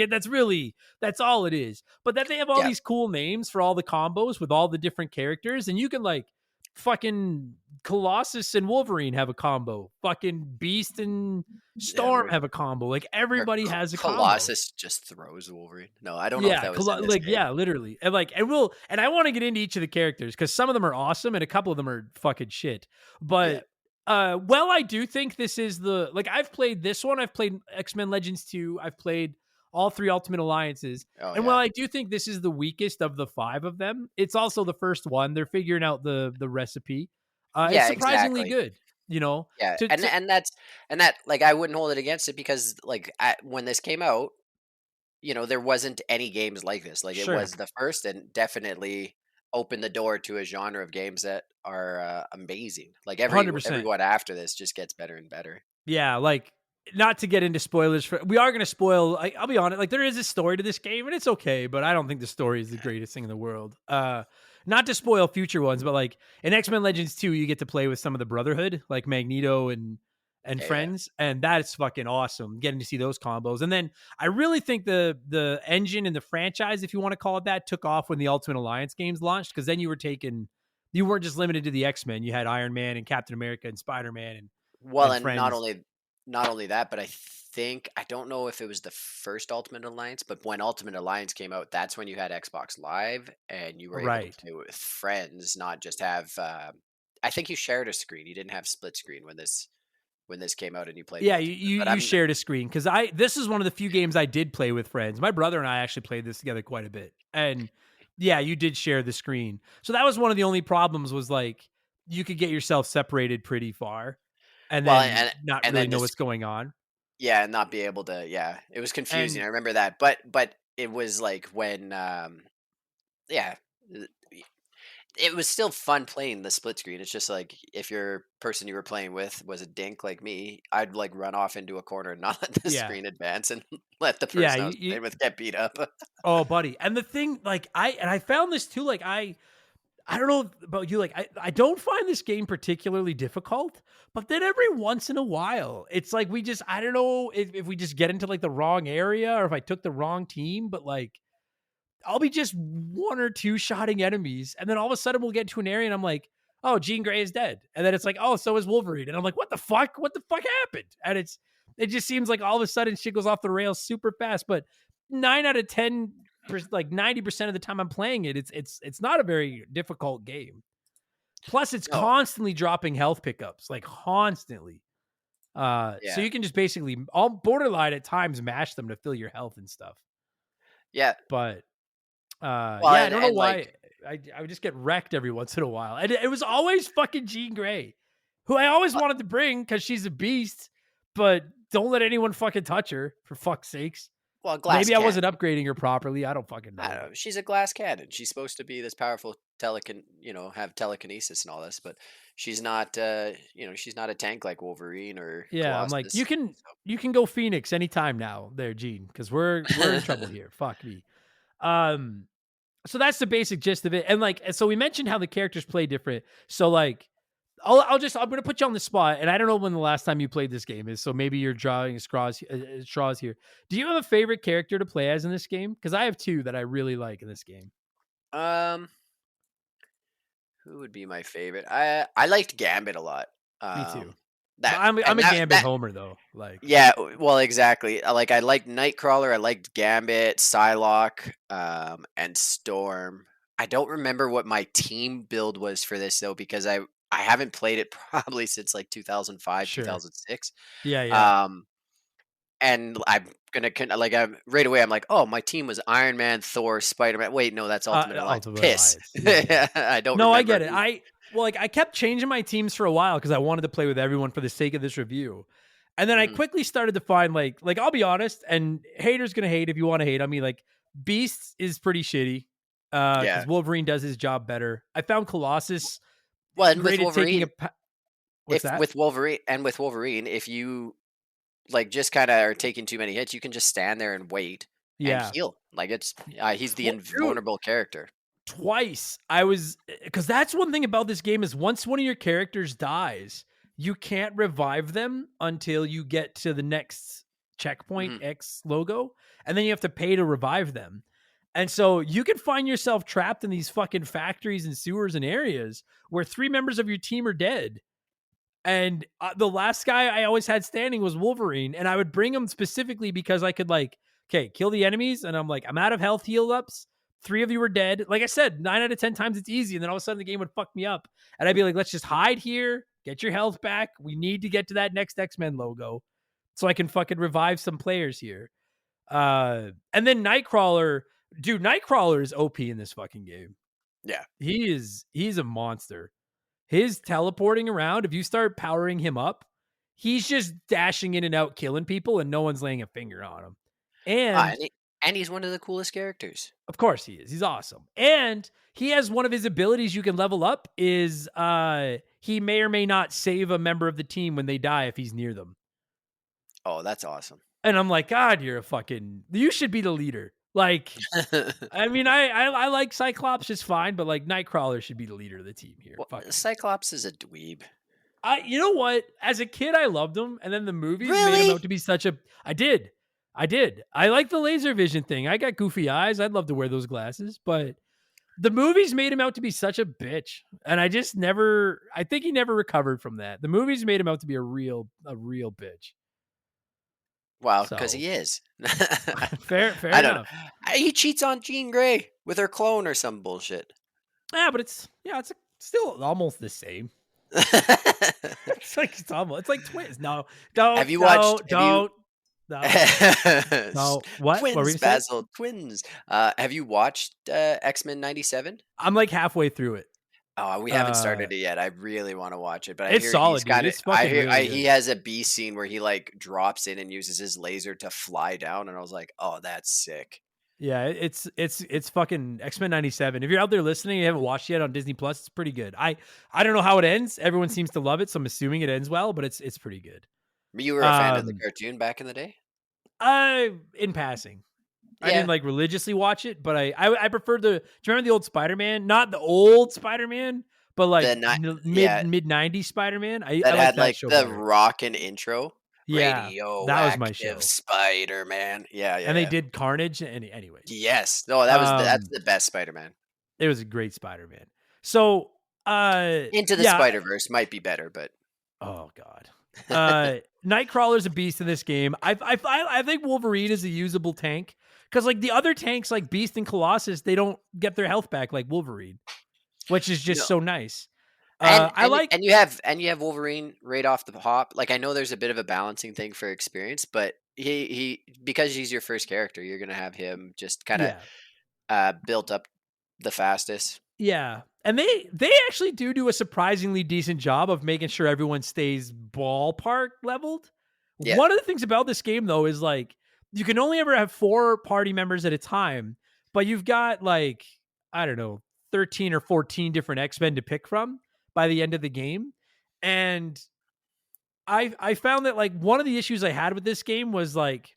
that's all it is. But that they have all Yeah, these cool names for all the combos with all the different characters, and you can like fucking Colossus and Wolverine have a combo. Fucking Beast and yeah. Storm have a combo. Like Where everybody has a combo. Colossus just throws Wolverine. No, I don't know if Yeah, that was in this like, game. yeah, literally, and like, and I want to get into each of the characters because some of them are awesome and a couple of them are fucking shit. Yeah. But well, I do think this is the like I've played this one. I've played X-Men Legends 2. I've played all three Ultimate Alliances, Oh and while yeah. I do think this is the weakest of the five of them, it's also the first one. They're figuring out the recipe. It's Yeah, surprisingly exactly. good. You know, Yeah, to and that like I wouldn't hold it against it because like when this came out, there wasn't any games like this. Like it sure, was the first and definitely opened the door to a genre of games that are amazing. Like 100%. everyone after this just gets better and better. Yeah, like not to get into spoilers for we are going to spoil I'll be honest, like there is a story to this game and it's okay, but I don't think the story is the greatest thing in the world. Not to spoil future ones, but like in X-Men Legends 2 you get to play with some of the Brotherhood, like Magneto and Yeah, yeah, friends, and that is fucking awesome getting to see those combos. And then I really think the engine and the franchise, if you want to call it that, took off when the Ultimate Alliance games launched because then you weren't just limited to the X-Men. You had Iron Man and Captain America and Spider-Man Well, and and friends. not only that, but I don't know if it was the first Ultimate Alliance, but when Ultimate Alliance came out, that's when you had Xbox Live and you were able to Right. play with friends, not just have. I think you shared a screen. You didn't have split screen when this came out and you played Yeah, you multiplayer. you But you I'm shared a screen because I this is one of the few games I did play with friends. My brother and I actually played this together quite a bit, and yeah, you did share the screen. So that was one of the only problems was like you could get yourself separated pretty far, and well, then not and really then know just what's going on. yeah, and not be able to it was confusing. And I remember that, but it was like when yeah. It was still fun playing the split screen. It's just like if your person you were playing with was a dink like me, I'd like run off into a corner and not let the yeah, screen advance and let the yeah, person I was playing with get beat up. oh, buddy. And the thing, like I found this too, like I don't know about you, like, I don't find this game particularly difficult, but then every once in a while, it's like I don't know if we just get into, like, the wrong area or if I took the wrong team, but, like, I'll be just 1 or 2 shotting enemies, and then all of a sudden we'll get to an area and I'm like, "Oh, Jean Grey is dead." And then it's like, "Oh, so is Wolverine." And I'm like, "What the fuck? What the fuck happened?" And it just seems like all of a sudden shit goes off the rails super fast, but 9 out of 10 like 90% of the time I'm playing it, it's not a very difficult game. Plus it's No, constantly dropping health pickups, like constantly. So yeah, you can just basically all borderline at times mash them to fill your health and stuff. yeah. But Well, yeah, I don't know like, why I would just get wrecked every once in a while. And it was always fucking Jean Grey, who I always wanted to bring because she's a beast, but don't let anyone fucking touch her, for fuck's sakes. well, glass Maybe I cannon. wasn't upgrading her properly. I don't fucking I know. don't know. She's a glass cannon. She's supposed to be this powerful have telekinesis and all this, but she's not. She's not a tank like Wolverine or Yeah, I'm like, Colossus. So, you can go Phoenix anytime now, there, Gene, because we're in trouble here. Fuck me. Um, so that's the basic gist of it. And like, so we mentioned how the characters play different. So like, I'm gonna put you on the spot, and I don't know when the last time you played this game is. So maybe you're drawing straws here. Do you have a favorite character to play as in this game? Because I have two that I really like in this game. um, who would be my favorite? I liked Gambit a lot. Me too. That I'm and a that Gambit that homer though. Like, Yeah, well, exactly. I liked Nightcrawler, I liked Gambit, Psylocke, and Storm. I don't remember what my team build was for this though, because I haven't played it probably since like 2005, sure. 2006. Yeah, yeah. Um, and I'm gonna like I'm right away. I'm like, oh, my team was Iron Man, Thor, Spider Man. Wait, no, that's Ultimate Alliance. Ultimate Piss. Alliance. Yeah, yeah. I don't No, I remember get it. who. I kept changing my teams for a while because I wanted to play with everyone for the sake of this review. And then I Mhm. quickly started to find like I'll be honest, and haters gonna hate if you want to hate on me. Like Beast is pretty shitty. Yeah. Because Wolverine does his job better. I found Colossus Well, and with great at taking Wolverine, a what's that? with Wolverine, if you like just kind of are taking too many hits, you can just stand there and wait and Yeah. heal. Like he's the Well, dude, invulnerable character. twice I was because that's one thing about this game is once one of your characters dies, you can't revive them until you get to the next checkpoint Hmm. X logo, and then you have to pay to revive them. And so you can find yourself trapped in these fucking factories and sewers and areas where 3 members of your team are dead. And the last guy I always had standing was Wolverine, and I would bring him specifically because I could like, okay, kill the enemies, and I'm like, I'm out of health heal ups. 3 of you are dead. Like I said, 9 out of 10 times it's easy, and then all of a sudden the game would fuck me up, and I'd be like, let's just hide here, get your health back. We need to get to that next X-Men logo, so I can fucking revive some players here. And then Nightcrawler, dude, Nightcrawler is OP in this fucking game. Yeah. He's a monster. His teleporting around, if you start powering him up, he's just dashing in and out, killing people, and no one's laying a finger on him. Ah, And and he's one of the coolest characters. of course he is. He's awesome. And he has one of his abilities you can level up is he may or may not save a member of the team when they die if he's near them. Oh, that's awesome. And I'm like, God, you should be the leader. Like, I mean, I like Cyclops just fine, but like Nightcrawler should be the leader of the team here. Well, Fuck him. Cyclops is a dweeb. You know what? As a kid, I loved him, and then the movies made him Really? out to be such a. I did. I like the laser vision thing. I got goofy eyes. I'd love to wear those glasses, but the movies made him out to be such a bitch, and I just never. I think he never recovered from that. The movies made him out to be a real bitch. Well, because So he is. fair I don't know. enough. He cheats on Jean Grey with her clone or some bullshit. Yeah, but it's still almost the same. It's like twins. No, Have you watched? don't. No. No. What? What were you Twins, saying? Basil, twins. Have you watched X-Men '97? I'm like halfway through it. Oh, we haven't started it yet. I really want to watch it, but I It's hear solid, he's dude. got it. It's I fucking hear really he good. has a B scene where he like drops in and uses his laser to fly down, and I was like, oh, that's sick. Yeah, it's fucking X-Men 97. If you're out there listening and you haven't watched it yet on Disney Plus, it's pretty good. I don't know how it ends. Everyone seems to love it, so I'm assuming it ends well, but it's pretty good. You were a fan of the Um cartoon back in the day? in passing. I didn't like religiously watch it, but I prefer do you remember the old Spider-Man? Not the old Spider-Man, but like The not yeah, mid 90s Spider-Man. I that like had that like show the better. rockin' intro. Yeah, that was my Radioactive show. Spider-Man. Yeah, And they yeah. did Carnage anyways. Yes. No, that's Um the best Spider-Man. it was a great Spider-Man. So, Into the yeah, Spider-Verse might be better, but oh god. Nightcrawler's a beast in this game. I think Wolverine is a usable tank cuz like the other tanks like Beast and Colossus, they don't get their health back like Wolverine, which is just no. so nice. And I and like and you have Wolverine right off the hop. Like I know there's a bit of a balancing thing for experience, but he because he's your first character, you're gonna have him just kind of yeah. built up the fastest. Yeah. And they actually do a surprisingly decent job of making sure everyone stays ballpark leveled. Yeah, One of the things about this game though is like you can only ever have 4 party members at a time, but you've got like I don't know, 13 or 14 different X-Men to pick from by the end of the game. And I found that like one of the issues I had with this game was like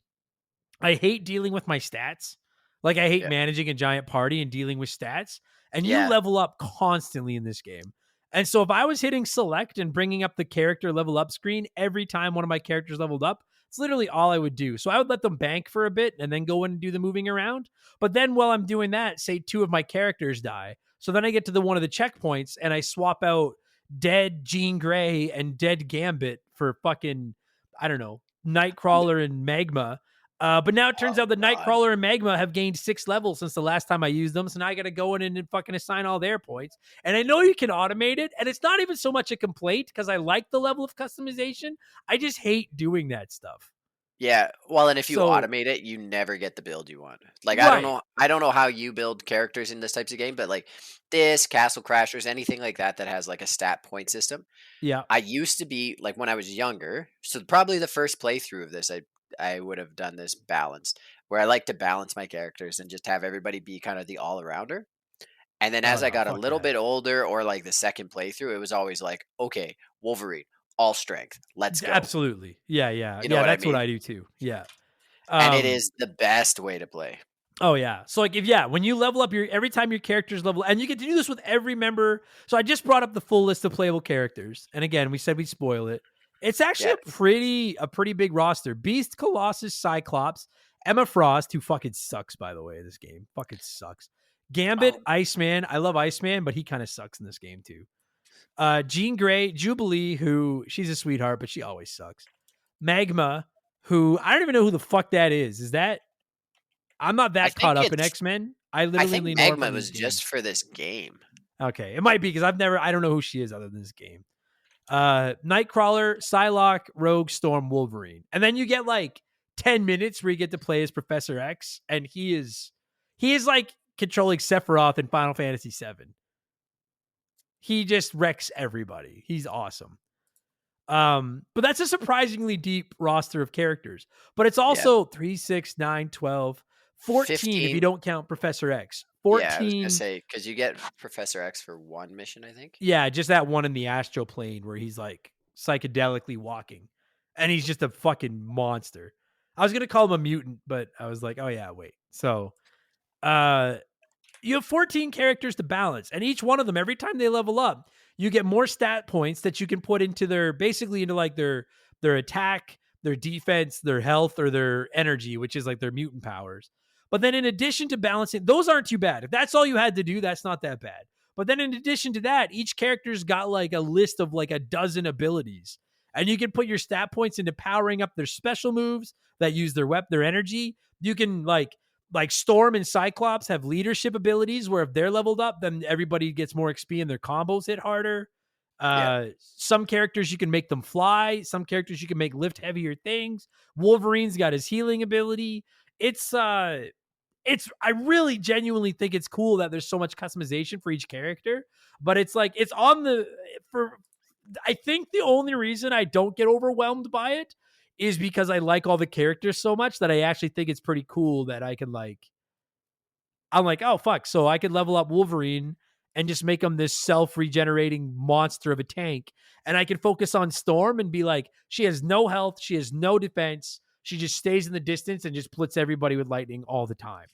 I hate dealing with my stats. Like I hate yeah, managing a giant party and dealing with stats. And you yeah, level up constantly in this game. And so if I was hitting select and bringing up the character level up screen every time one of my characters leveled up, it's literally all I would do. So I would let them bank for a bit and then go in and do the moving around. But then while I'm doing that, say 2 of my characters die. So then I get to the one of the checkpoints and I swap out dead Jean Grey and dead Gambit for fucking, I don't know, Nightcrawler and Magma. But now it turns oh out the god, Nightcrawler and Magma have gained 6 levels since the last time I used them. So now I got to go in and fucking assign all their points. And I know you can automate it. And it's not even so much a complaint because I like the level of customization. I just hate doing that stuff. yeah. Well, and if you So, automate it, you never get the build you want. Like right. I don't know how you build characters in this types of game, but like this Castle Crashers, anything like that that has like a stat point system. Yeah. I used to be like when I was younger, so probably the first playthrough of this, I would have done this balanced, where I like to balance my characters and just have everybody be kind of the all arounder. And then Oh, as I no. got a Fuck little that. bit older, or like the second playthrough, it was always like, okay, Wolverine, all strength, let's go. Absolutely. Yeah. Yeah. You know Yeah. what I That's what mean? I do too. Yeah. And it Um, is the best way to play. Oh yeah. So like when you level up your every time your characters level and you get to do this with every member. So I just brought up the full list of playable characters. And again, we said we'd spoil it. It's actually Yeah. a pretty big roster. Beast, Colossus, Cyclops, Emma Frost, who fucking sucks by the way, this game. Fucking sucks. Gambit, Oh, Iceman. I love Iceman, but he kind of sucks in this game too. Jean Grey, Jubilee, who she's a sweetheart, but she always sucks. Magma, who I don't even know who the fuck that is. Is that I'm not I that think caught up in it's X-Men. I I literally think only know her Magma from was this game. just for this game. Okay. It might be because I don't know who she is other than this game. Nightcrawler, Psylocke, Rogue, Storm, Wolverine. And then you get like 10 minutes where you get to play as Professor X, and he is like controlling Sephiroth in Final Fantasy VII. He just wrecks everybody. He's awesome. But that's a surprisingly deep roster of characters. But it's Yeah. also 3, 6, 9, 12, 14 if you 15. don't count Professor X. Yeah, I was gonna 14, say because you get Professor X for one mission, I think. yeah, just that one in the astral plane where he's like psychedelically walking. And he's just a fucking monster. I was gonna call him a mutant, but I was like, oh yeah, wait. So you have 14 characters to balance, and each one of them, every time they level up, you get more stat points that you can put into their attack, their defense, their health, or their energy, which is like their mutant powers. But then in addition to balancing, those aren't too bad. If that's all you had to do, that's not that bad. But then in addition to that, each character's got like a list of like a dozen abilities. And you can put your stat points into powering up their special moves that use their energy. You can like Storm and Cyclops have leadership abilities where if they're leveled up, then everybody gets more XP and their combos hit harder. Yeah. Some characters you can make them fly. Some characters you can make lift heavier things. Wolverine's got his healing ability. I really genuinely think it's cool that there's so much customization for each character, but it's like I think the only reason I don't get overwhelmed by it is because I like all the characters so much that I actually think it's pretty cool that I'm like, oh fuck, so I could level up Wolverine and just make him this self-regenerating monster of a tank, and I can focus on Storm and be like, she has no health, she has no defense, She just stays in the distance and just splits everybody with lightning all the time.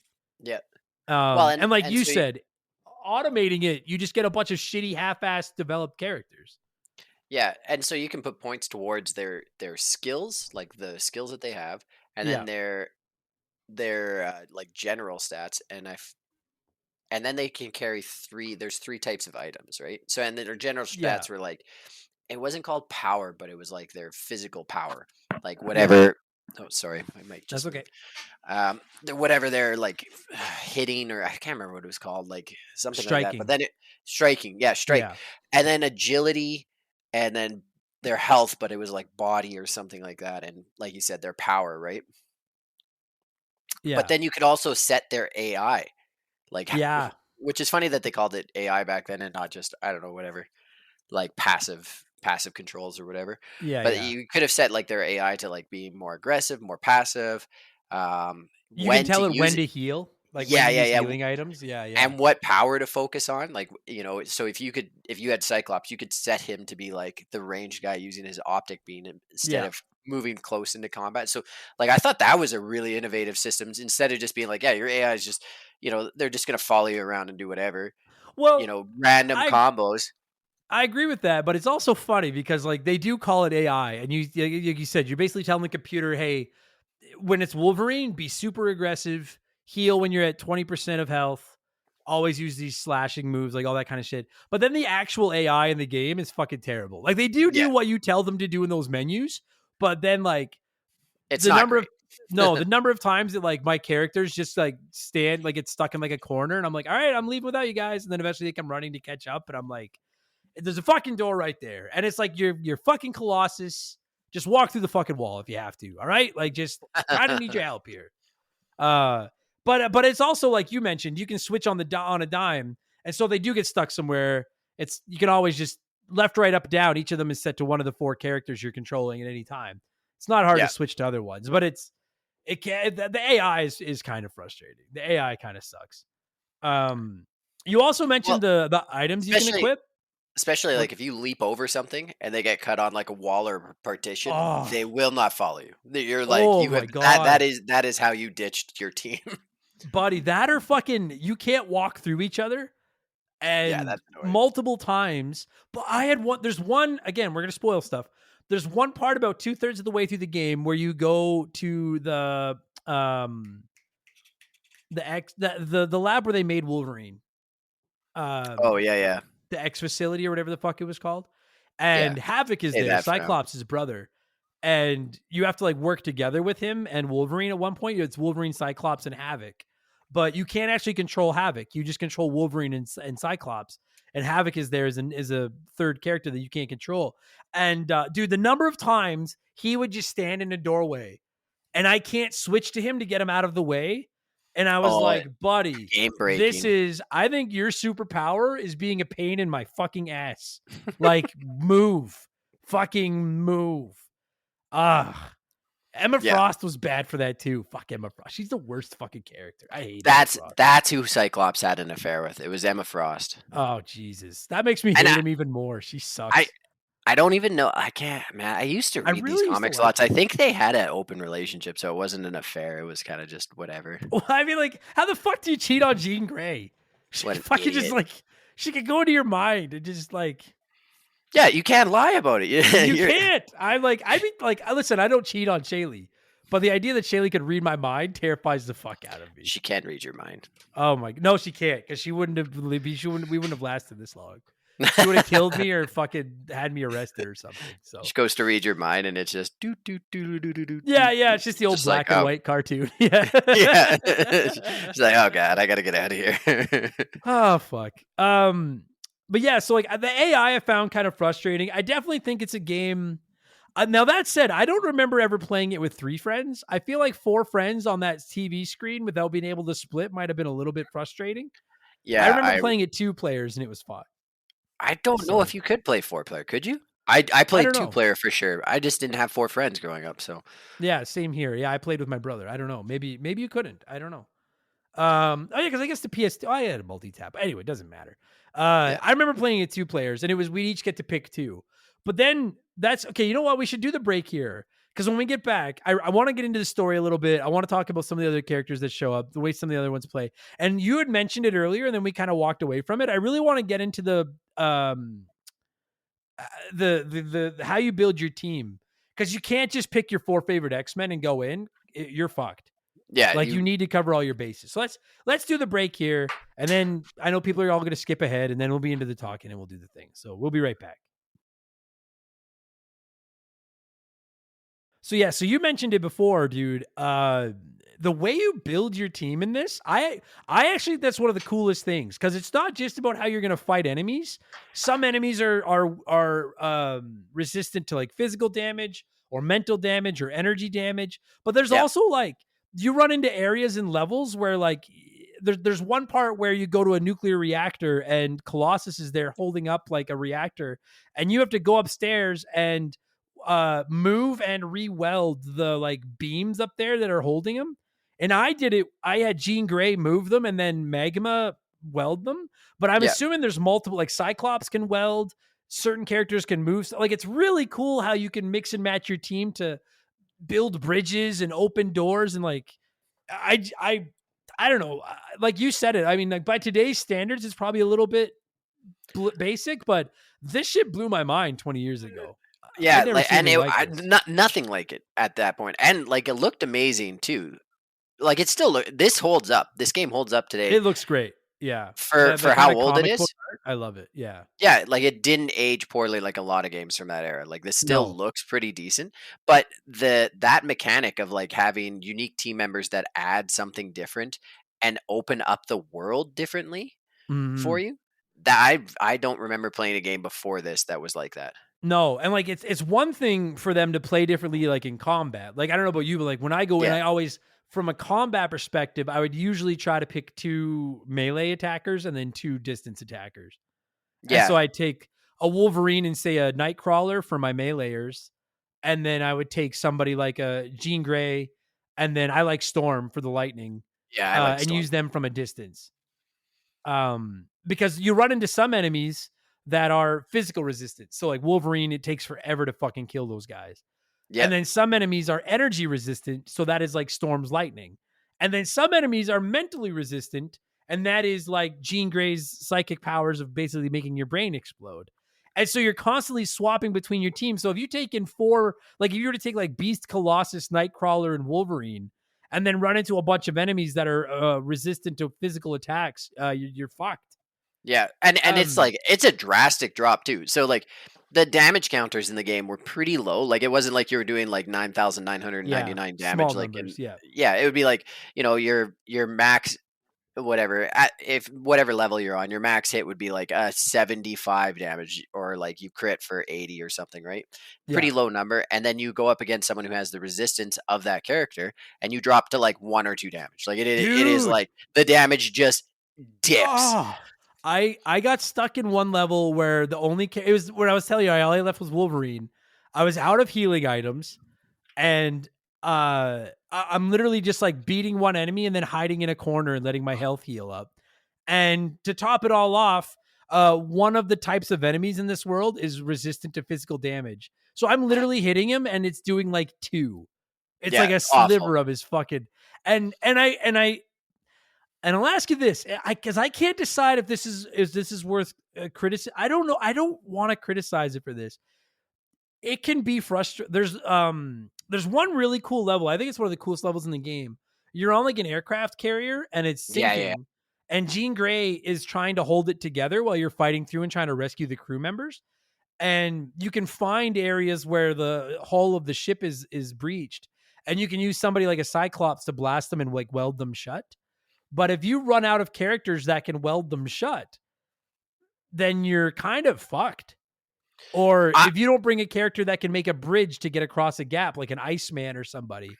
Yeah. Well, And like and you so said, automating it, you just get a bunch of shitty half-assed developed characters. yeah, and so you can put points towards their skills, like the skills that they have, and Yeah. then their like general stats, and then they can carry three. There's three types of items, right? So and then their general Yeah. stats were like it wasn't called power, but it was like their physical power, like Yeah. whatever. Oh, sorry, my mic That's just okay. moved. Whatever they're like hitting, or I can't remember what it was called, like something like that. But Striking. then striking, yeah, strike, Yeah. and then agility, and then their health, but it was like body or something like that, and like you said, their power, right? But Yeah. then you could also set their AI, like Yeah. which is funny that they called it AI back then and not just I don't know whatever like passive controls or whatever. Yeah. But Yeah. you could have set like their AI to like be more aggressive, more passive, You can when to tell it use when it. to heal, like when Yeah, to yeah, use yeah. healing items. Yeah. Yeah. And what power to focus on, like so if you had Cyclops, you could set him to be like the ranged guy using his optic beam instead Yeah. of moving close into combat. So like I thought that was a really innovative system instead of just being like, yeah, your AI is just they're just gonna follow you around and do whatever, Well, random I combos. I agree with that, but it's also funny because like they do call it AI, and like you said, you're basically telling the computer, hey, when it's Wolverine, be super aggressive, heal when you're at 20% of health, always use these slashing moves, like all that kind of shit. But then the actual AI in the game is fucking terrible. Like they do Yeah, what you tell them to do in those menus, but then like it's the not number of great. the number of times that like my characters just like stand like get stuck in like a corner, and I'm like, all right, I'm leaving without you guys, and then eventually they come running to catch up, and I'm like, there's a fucking door right there, and it's like you're fucking Colossus. Just walk through the fucking wall if you have to. All right, like just I don't need your help here. But it's also like you mentioned, you can switch on on a dime, and so they do get stuck somewhere. You can always just left, right, up, down. Each of them is set to one of the four characters you're controlling at any time. It's not hard to Yeah. switch to other ones, but the AI is kind of frustrating. The AI kind of sucks. You also mentioned Well, the items you can especially equip. especially What? like if you leap over something and they get cut on like a wall or partition, Oh, they will not follow you. You're like oh you my have that god, that is how you ditched your team. buddy, that or fucking you can't walk through each other. Yeah, And that's annoying. multiple times. But I had one. There's one again. We're gonna spoil stuff. There's one part about 2/3 of the way through the game where you go to the lab where they made Wolverine, Oh um, yeah, yeah, the X facility or whatever the fuck it was called, yeah. and Havoc is Say there. that for now. Cyclops' his brother, and you have to like work together with him and Wolverine. At one point, it's Wolverine, Cyclops, and Havoc, but you can't actually control Havoc. You just control Wolverine and Cyclops. And Havoc is there is a third character that you can't control. And dude, the number of times he would just stand in a doorway, and I can't switch to him to get him out of the way. And I was Oh, like, buddy, game this breaking. is, I think your superpower is being a pain in my fucking ass. Like, move. Fucking move. Ah. Emma Yeah, Frost was bad for that too. Fuck Emma Frost. She's the worst fucking character. I hate Emma Frost. that's who Cyclops had an affair with. It was Emma Frost, Oh, Jesus. That makes me and hate him even more. She I sucks. I don't even know. I can't, man. I used to I read these really used to comics like lots. I her. think they had an open relationship, so it wasn't an affair. It was kind of just whatever. Well, I mean, like, how the fuck do you cheat on Jean Grey? She What an fucking just idiot. like, she could go into your mind and just like, Yeah, you can't lie about it. you You're, can't. I mean, like, listen, I don't cheat on Shaylee, but the idea that Shaylee could read my mind terrifies the fuck out of me. she can't read your mind. Oh my, no, she can't, because we wouldn't have lasted this long. She would have killed me or fucking had me arrested or something. So She goes to read your mind, and it's just do do do do do do. yeah, it's just the old Just black like, and oh. white cartoon. Yeah, Yeah. She's like, oh god, I gotta get out of here. Oh fuck. But yeah, so like the AI I found kind of frustrating. I definitely think it's a game. Now that said, I don't remember ever playing it with 3 friends. I feel like 4 friends on that TV screen without being able to split might have been a little bit frustrating. I Yeah, remember playing it 2 players and it was fun. I don't know So if you could play 4-player. Could you? I I played don't know. 2-player for sure. I just didn't have 4 friends growing up, so Yeah, same here. Yeah, I played with my brother. I don't know. Maybe you couldn't. I don't know. Oh yeah, because I guess the PS2 I had a multi-tap. Anyway, it doesn't matter. yeah. I remember playing it 2 players, and it was we'd each get to pick 2. But then that's okay. You know what? We should do the break here because when we get back, I want to get into the story a little bit. I want to talk about some of the other characters that show up, the way some of the other ones play. And you had mentioned it earlier, and then we kind of walked away from it. I really want to get into the how you build your team, because you can't just pick your 4 favorite X-Men and go in. You're fucked. Yeah, Like you need to cover all your bases. So let's do the break here, and then I know people are all going to skip ahead, and then we'll be into the talking and we'll do the thing. So we'll be right back. So yeah, so you mentioned it before, dude. The way you build your team in this, I actually think that's one of the coolest things, because it's not just about how you're going to fight enemies. Some enemies are resistant to like physical damage or mental damage or energy damage, but there's also like you run into areas and levels where like there's one part where you go to a nuclear reactor and Colossus is there holding up like a reactor, and you have to go upstairs and move and re-weld the like beams up there that are holding them. And I did it. I had Jean Grey move them and then Magma weld them. But I'm assuming there's multiple, like Cyclops can weld, certain characters can move. Like it's really cool how you can mix and match your team to build bridges and open doors. And like, I don't know. Like you said it. I mean, like by today's standards, it's probably a little bit basic, but this shit blew my mind 20 years ago. Yeah, like, and nothing like it at that point, and like it looked amazing too. Like it still this holds up. This game holds up today. It looks great. Yeah, for how old it is. Art, I love it. Yeah, yeah, like it didn't age poorly like a lot of games from that era. Like this still looks pretty decent, but that mechanic of like having unique team members that add something different and open up the world differently for you. That I don't remember playing a game before this that was like that. No, and like it's one thing for them to play differently, like in combat. Like I don't know about you, but like when I go in, I always, from a combat perspective, I would usually try to pick 2 melee attackers and then 2 distance attackers. Yeah. And so I'd take a Wolverine and say a Nightcrawler for my meleeers, and then I would take somebody like a Jean Grey, and then I like Storm for the lightning. Yeah, I like and use them from a distance. Because you run into some enemies that are physical resistance. So like Wolverine, it takes forever to fucking kill those guys. Yeah. And then some enemies are energy resistant. So that is like Storm's lightning. And then some enemies are mentally resistant. And that is like Jean Grey's psychic powers of basically making your brain explode. And so you're constantly swapping between your teams. So if you take in 4, like if you were to take like Beast, Colossus, Nightcrawler, and Wolverine, and then run into a bunch of enemies that are resistant to physical attacks, you're fucked. Yeah, and it's like it's a drastic drop too. So like the damage counters in the game were pretty low. Like it wasn't like you were doing like 9,999 damage. Small like numbers, yeah, it would be like, you know, your max whatever if whatever level you're on, your max hit would be like a 75 damage, or like you crit for 80 or something, right? Pretty low number. And then you go up against someone who has the resistance of that character, and you drop to like 1 or 2 damage. Like it is like the damage just dips. Oh. I got stuck in one level where the only it was where I was telling you all I left was Wolverine. I was out of healing items, and I'm literally just like beating one enemy and then hiding in a corner and letting my health heal up. And to top it all off, one of the types of enemies in this world is resistant to physical damage. So I'm literally hitting him and it's doing like 2. It's like a sliver of his fucking and I'll ask you this, because I can't decide if this is worth criticism. I don't know. I don't want to criticize it for this. It can be frustrating. There's one really cool level. I think it's one of the coolest levels in the game. You're on like an aircraft carrier and it's sinking, and Jean Grey is trying to hold it together while you're fighting through and trying to rescue the crew members. And you can find areas where the hull of the ship is breached, and you can use somebody like a Cyclops to blast them and like weld them shut. But if you run out of characters that can weld them shut, then you're kind of fucked. Or if you don't bring a character that can make a bridge to get across a gap, like an Iceman or somebody,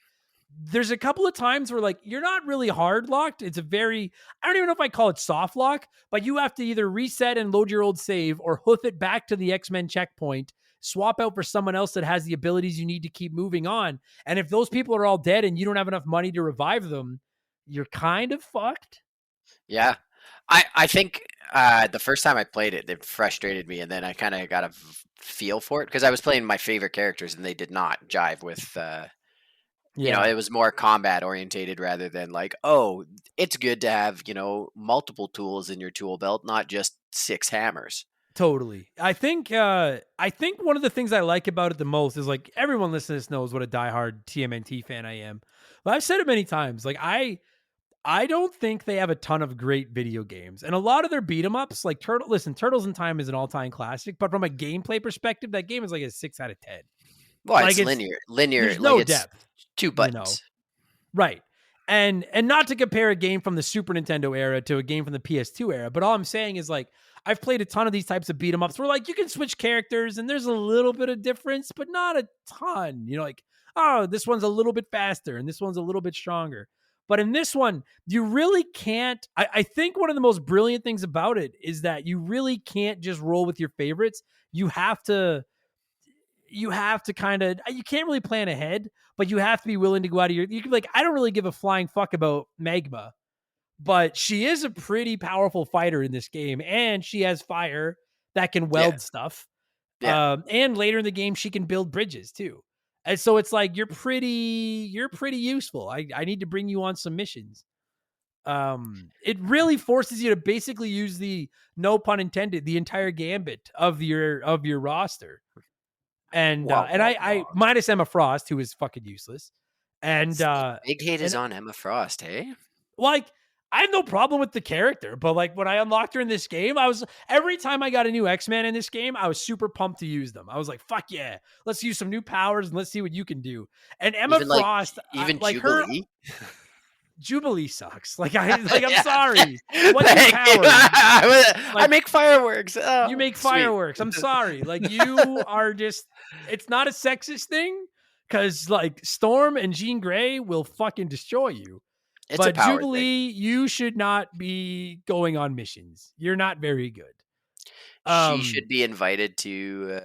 there's a couple of times where like you're not really hard locked. It's a very, I don't even know if I call it soft lock, but you have to either reset and load your old save or hoof it back to the X-Men checkpoint, swap out for someone else that has the abilities you need to keep moving on. And if those people are all dead and you don't have enough money to revive them, you're kind of fucked. Yeah. I think the first time I played it, it frustrated me, and then I kind of got a feel for it, because I was playing my favorite characters and they did not jive with. It was more combat orientated rather than like, oh, it's good to have multiple tools in your tool belt, not just 6 hammers. Totally. I think one of the things I like about it the most is like everyone listening to this knows what a diehard TMNT fan I am. But I've said it many times. Like I don't think they have a ton of great video games. And a lot of their beat 'em ups, like Turtles in Time is an all-time classic, but from a gameplay perspective, that game is like a 6 out of 10. Well, Like, it's linear. There's no like it's depth. 2 buttons. Right. And not to compare a game from the Super Nintendo era to a game from the PS2 era, but all I'm saying is like I've played a ton of these types of beat 'em ups where like you can switch characters and there's a little bit of difference, but not a ton. Like, oh, this one's a little bit faster and this one's a little bit stronger. But in this one, you really can't. I think one of the most brilliant things about it is that you really can't just roll with your favorites. You have to kind of, you can't really plan ahead, but you have to be willing to go out of you can like, I don't really give a flying fuck about Magma, but she is a pretty powerful fighter in this game. And she has fire that can weld stuff. Yeah. And later in the game, she can build bridges too. And so it's like, you're pretty useful. I need to bring you on some missions. It really forces you to basically use the, no pun intended, the entire gambit of your roster. And I minus Emma Frost, who is fucking useless. And big hate is on Emma Frost, hey? Like, I have no problem with the character, but like when I unlocked her in this game, every time I got a new X-Men in this game, I was super pumped to use them. I was like, fuck yeah, let's use some new powers and let's see what you can do. And Emma Frost, like Jubilee? Jubilee sucks. I'm sorry. What's your power? I make fireworks. Oh, you make fireworks. I'm sorry. Like, you are just, it's not a sexist thing because like Storm and Jean Grey will fucking destroy you. But Jubilee, you should not be going on missions. You're not very good. She should be invited to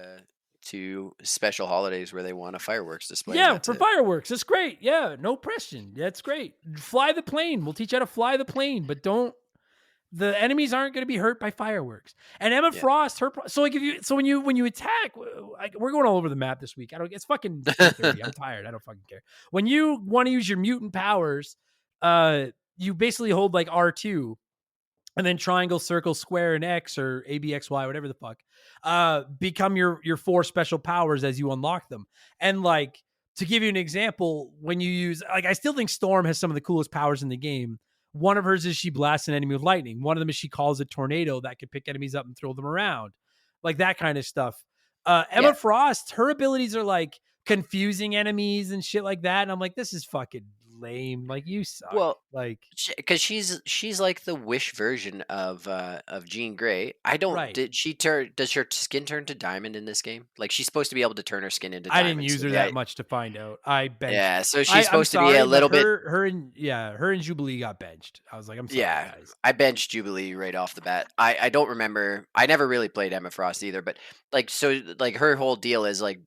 special holidays where they want a fireworks display. Yeah, for fireworks. That's great. Yeah, no question. That's great. Fly the plane. We'll teach you how to fly the plane, but the enemies aren't going to be hurt by fireworks. And Emma Frost, so like when you attack, we're going all over the map this week. It's fucking 4:30. I'm tired. I don't fucking care. When you want to use your mutant powers, you basically hold like R2 and then triangle, circle, square, and X or ABXY, whatever the fuck, become your 4 special powers as you unlock them. And like, to give you an example, when you use, like, I still think Storm has some of the coolest powers in the game. One of hers is she blasts an enemy with lightning. One of them is she calls a tornado that can pick enemies up and throw them around. Like that kind of stuff. Emma Frost, her abilities are like confusing enemies and shit like that. And I'm like, this is fucking lame. Like, you suck. Well, like, because she's like the Wish version of Jean Grey. I don't. Right. Does her skin turn to diamond in this game? Like, she's supposed to be able to turn her skin into diamond. I didn't use her that much to find out. I benched. Yeah, so she's supposed to be a little bit. Her and Jubilee got benched. I was like, I'm sorry, guys. I benched Jubilee right off the bat. I don't remember. I never really played Emma Frost either, but like her whole deal is like,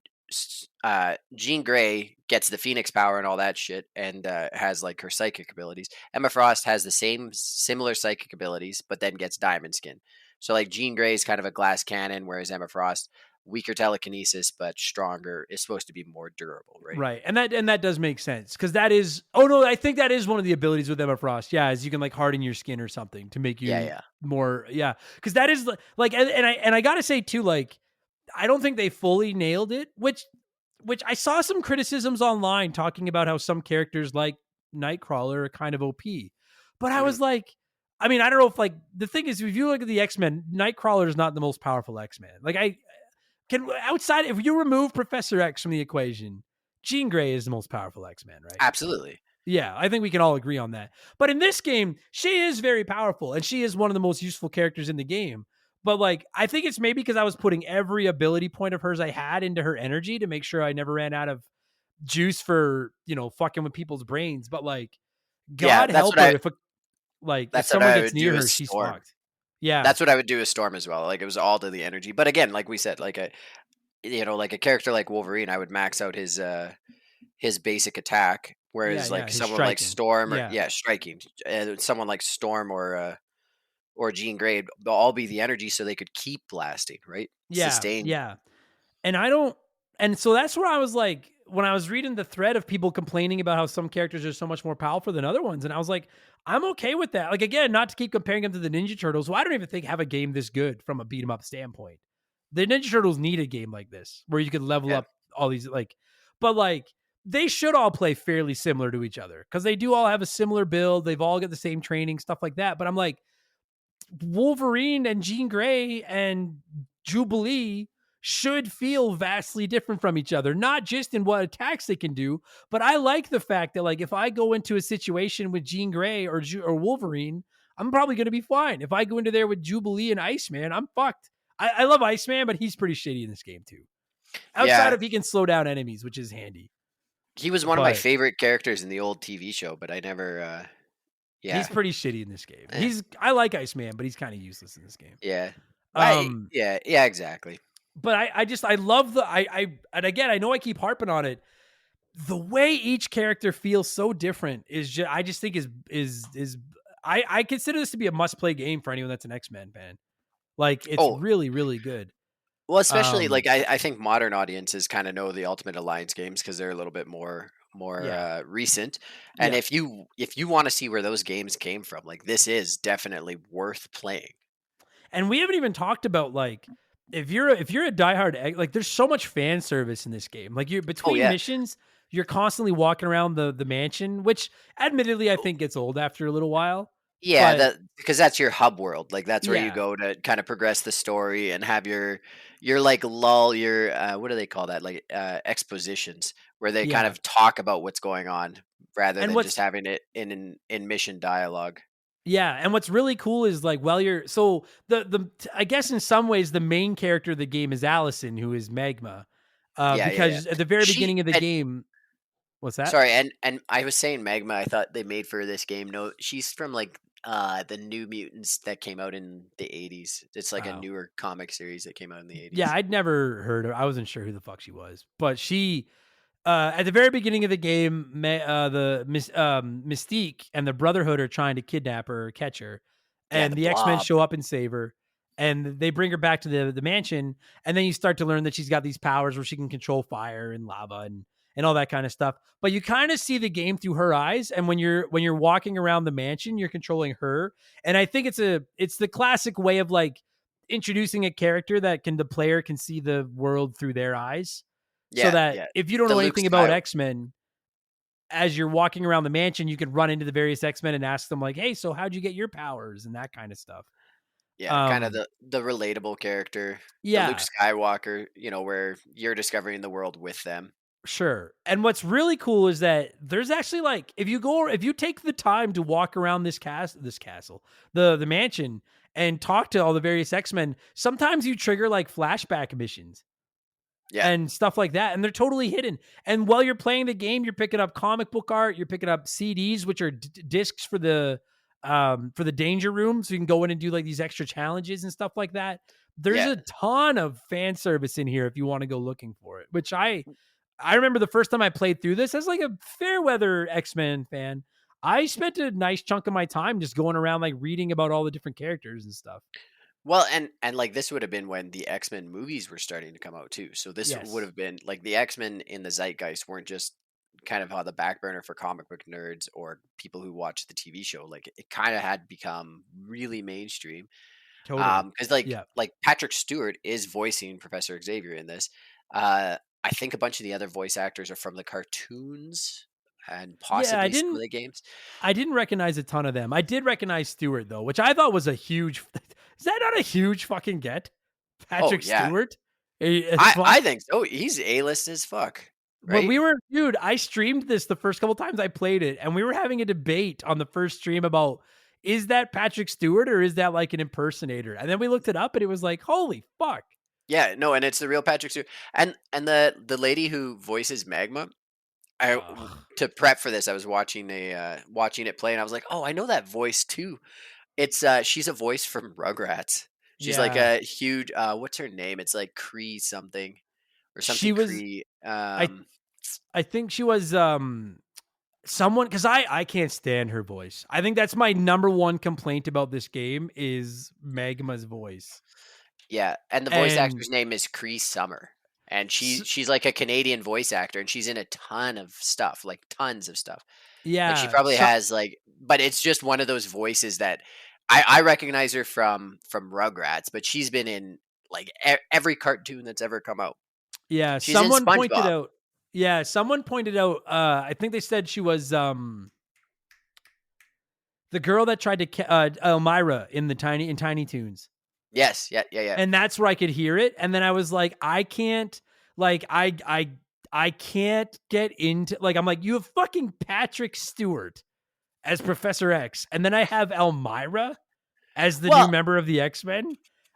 Jean Grey gets the Phoenix power and all that shit, and has like her psychic abilities. Emma Frost has the similar psychic abilities, but then gets diamond skin. So like Jean Grey is kind of a glass cannon, whereas Emma Frost, weaker telekinesis but stronger, is supposed to be more durable, right? Right, and that does make sense because that is. Oh no, I think that is one of the abilities with Emma Frost. Yeah, is you can like harden your skin or something to make you more. Yeah, because that is like, and I gotta say too, like, I don't think they fully nailed it, which I saw some criticisms online talking about how some characters like Nightcrawler are kind of OP. But I was like, I mean, I don't know if like, the thing is, if you look at the X-Men, Nightcrawler is not the most powerful X-Men. Like, outside, if you remove Professor X from the equation, Jean Grey is the most powerful X-Men, right? Absolutely. Yeah, I think we can all agree on that. But in this game, she is very powerful, and she is one of the most useful characters in the game. But like, I think it's maybe because I was putting every ability point of hers I had into her energy to make sure I never ran out of juice for, fucking with people's brains. But like, God help her if someone gets near her, she's fucked. Yeah, that's what I would do with Storm as well. Like, it was all to the energy. But again, like we said, like a character like Wolverine, I would max out his basic attack, whereas someone like Storm or striking, someone like Storm or Jean Grey, they'll all be the energy so they could keep blasting, right? Yeah, Sustain. yeah. And I don't, and so that's where I was like, when I was reading the thread of people complaining about how some characters are so much more powerful than other ones, and I was like, I'm okay with that. Like, again, not to keep comparing them to the Ninja Turtles, who I don't even think have a game this good from a beat 'em up standpoint. The Ninja Turtles need a game like this where you could level Yeah. up all these, like, but like, they should all play fairly similar to each other because they do all have a similar build. They've all got the same training, stuff like that. But I'm like, Wolverine and Jean Grey and Jubilee should feel vastly different from each other, not just in what attacks they can do, but I like the fact that, like, if I go into a situation with Jean Grey or Wolverine, I'm probably going to be fine. If I go into there with Jubilee and Iceman, I'm fucked. I love Iceman, but he's pretty shitty in this game too. Outside Yeah. of he can slow down enemies, which is handy. He was one of my But favorite characters in the old TV show, but I never. he's Yeah. pretty shitty in this game. Eh, I like Iceman, but he's kind of useless in this game. yeah. Um, Yeah. Exactly. But I love and again, I know I keep harping on it. The way each character feels so different is just, I just think is I consider this to be a must play game for anyone that's an X-Men fan. Like, it's Oh, really, really good. well, especially Um, like I think modern audiences kind of know the Ultimate Alliance games because they're a little bit more yeah, recent. And yeah. if you want to see where those games came from, like this is definitely worth playing. And we haven't even talked about, like, if you're a diehard like, there's so much fan service in this game. Like, you're Oh between yeah, missions, you're constantly walking around the mansion, which admittedly I think gets old after a little while. yeah, But that because that's your hub world. Like that's where you yeah, go to kind of progress the story and have your like lull your what do they call that? Like expositions where they kind yeah. of talk about what's going on rather And than just what's having it in mission dialogue. Yeah, and what's really cool is, like, while you're so the I guess in some ways the main character of the game is Allison, who is Magma, Yeah. because at the very She beginning of the and game, what's that? sorry, and I was saying Magma, I thought they made for this game. No, she's from like the New Mutants that came out in the 80s. It's like a Oh, newer comic series that came out in the yeah, 80s. I'd never heard her. I wasn't sure who the fuck she was, but she at the very beginning of the game, Mystique and the Brotherhood are trying to kidnap her or catch her, Yeah, and the the X-Men Blob. show up and save her, and they bring her back to the mansion, and then you start to learn that she's got these powers where she can control fire and lava and all that kind of stuff. But you kind of see the game through her eyes, and when you're walking around the mansion, you're controlling her, and I think it's the classic way of, like, introducing a character that the player can see the world through their eyes, so Yeah, that yeah. if you don't The know Luke anything about Skywalker. X-Men, as you're walking around the mansion, you could run into the various X-Men and ask them, like, "Hey, so how'd you get your powers?" and that kind of stuff. Yeah, kind of Um, the relatable character, the Luke yeah, Skywalker, where you're discovering the world with them. sure. And what's really cool is that there's actually, like, if you take the time to walk around this castle, the mansion, and talk to all the various X-Men, sometimes you trigger, like, flashback missions Yeah. and stuff like that, and they're totally hidden. And while you're playing the game, you're picking up comic book art, you're picking up CDs, which are discs for the danger room, so you can go in and do, like, these extra challenges and stuff like that. There's Yeah. a ton of fan service in here if you want to go looking for it. Which I remember the first time I played through this as, like, a fair weather X-Men fan. I spent a nice chunk of my time just going around, like, reading about all the different characters and stuff. Well, and like this would have been when the X-Men movies were starting to come out too. So this would Yes, have been like the X-Men in the zeitgeist weren't just kind of on the back burner for comic book nerds or people who watch the TV show. Like it kind of had become really mainstream. totally. Because Yeah. like Patrick Stewart is voicing Professor Xavier in this. I think a bunch of the other voice actors are from the cartoons and Yeah, possibly some of the games. I didn't recognize a ton of them. I did recognize Stewart though, which I thought was a huge. Is that not a huge fucking get? Oh Patrick yeah, Stewart. As I fuck. think so. He's A-list as fuck, When right? we were, dude, I streamed this the first couple times I played it, and we were having a debate on the first stream about, is that Patrick Stewart or is that, like, an impersonator? And then we looked it up, and it was like, holy fuck. Yeah, no, and it's the real Patrick Stewart, and the lady who voices Magma. Ugh. To prep for this, I was watching watching it play, and I was like, oh, I know that voice too. It's she's a voice from Rugrats. She's like Yeah, a huge what's her name? It's like Cree something or she something was. Cree. I I think she was someone, because I can't stand her voice. I think that's my number one complaint about this game is Magma's voice. Yeah, and the voice And actor's name is Cree Summer, and S- she's like a Canadian voice actor, and she's in a ton of stuff, like tons of stuff. Like she yeah, probably has like, but it's just one of those voices that I recognize her from Rugrats, but she's been in like every cartoon that's ever come out. yeah. She's in Someone pointed SpongeBob. out. Yeah, someone pointed out. I think they said she was the girl that tried to Elmira in Tiny Toons. Yes, yeah, yeah, yeah. And that's where I could hear it. And then I was like, I can't, like, I can't get into, like, I'm like, you have fucking Patrick Stewart as Professor X, and then I have Elmira as the new Well, member of the X-Men.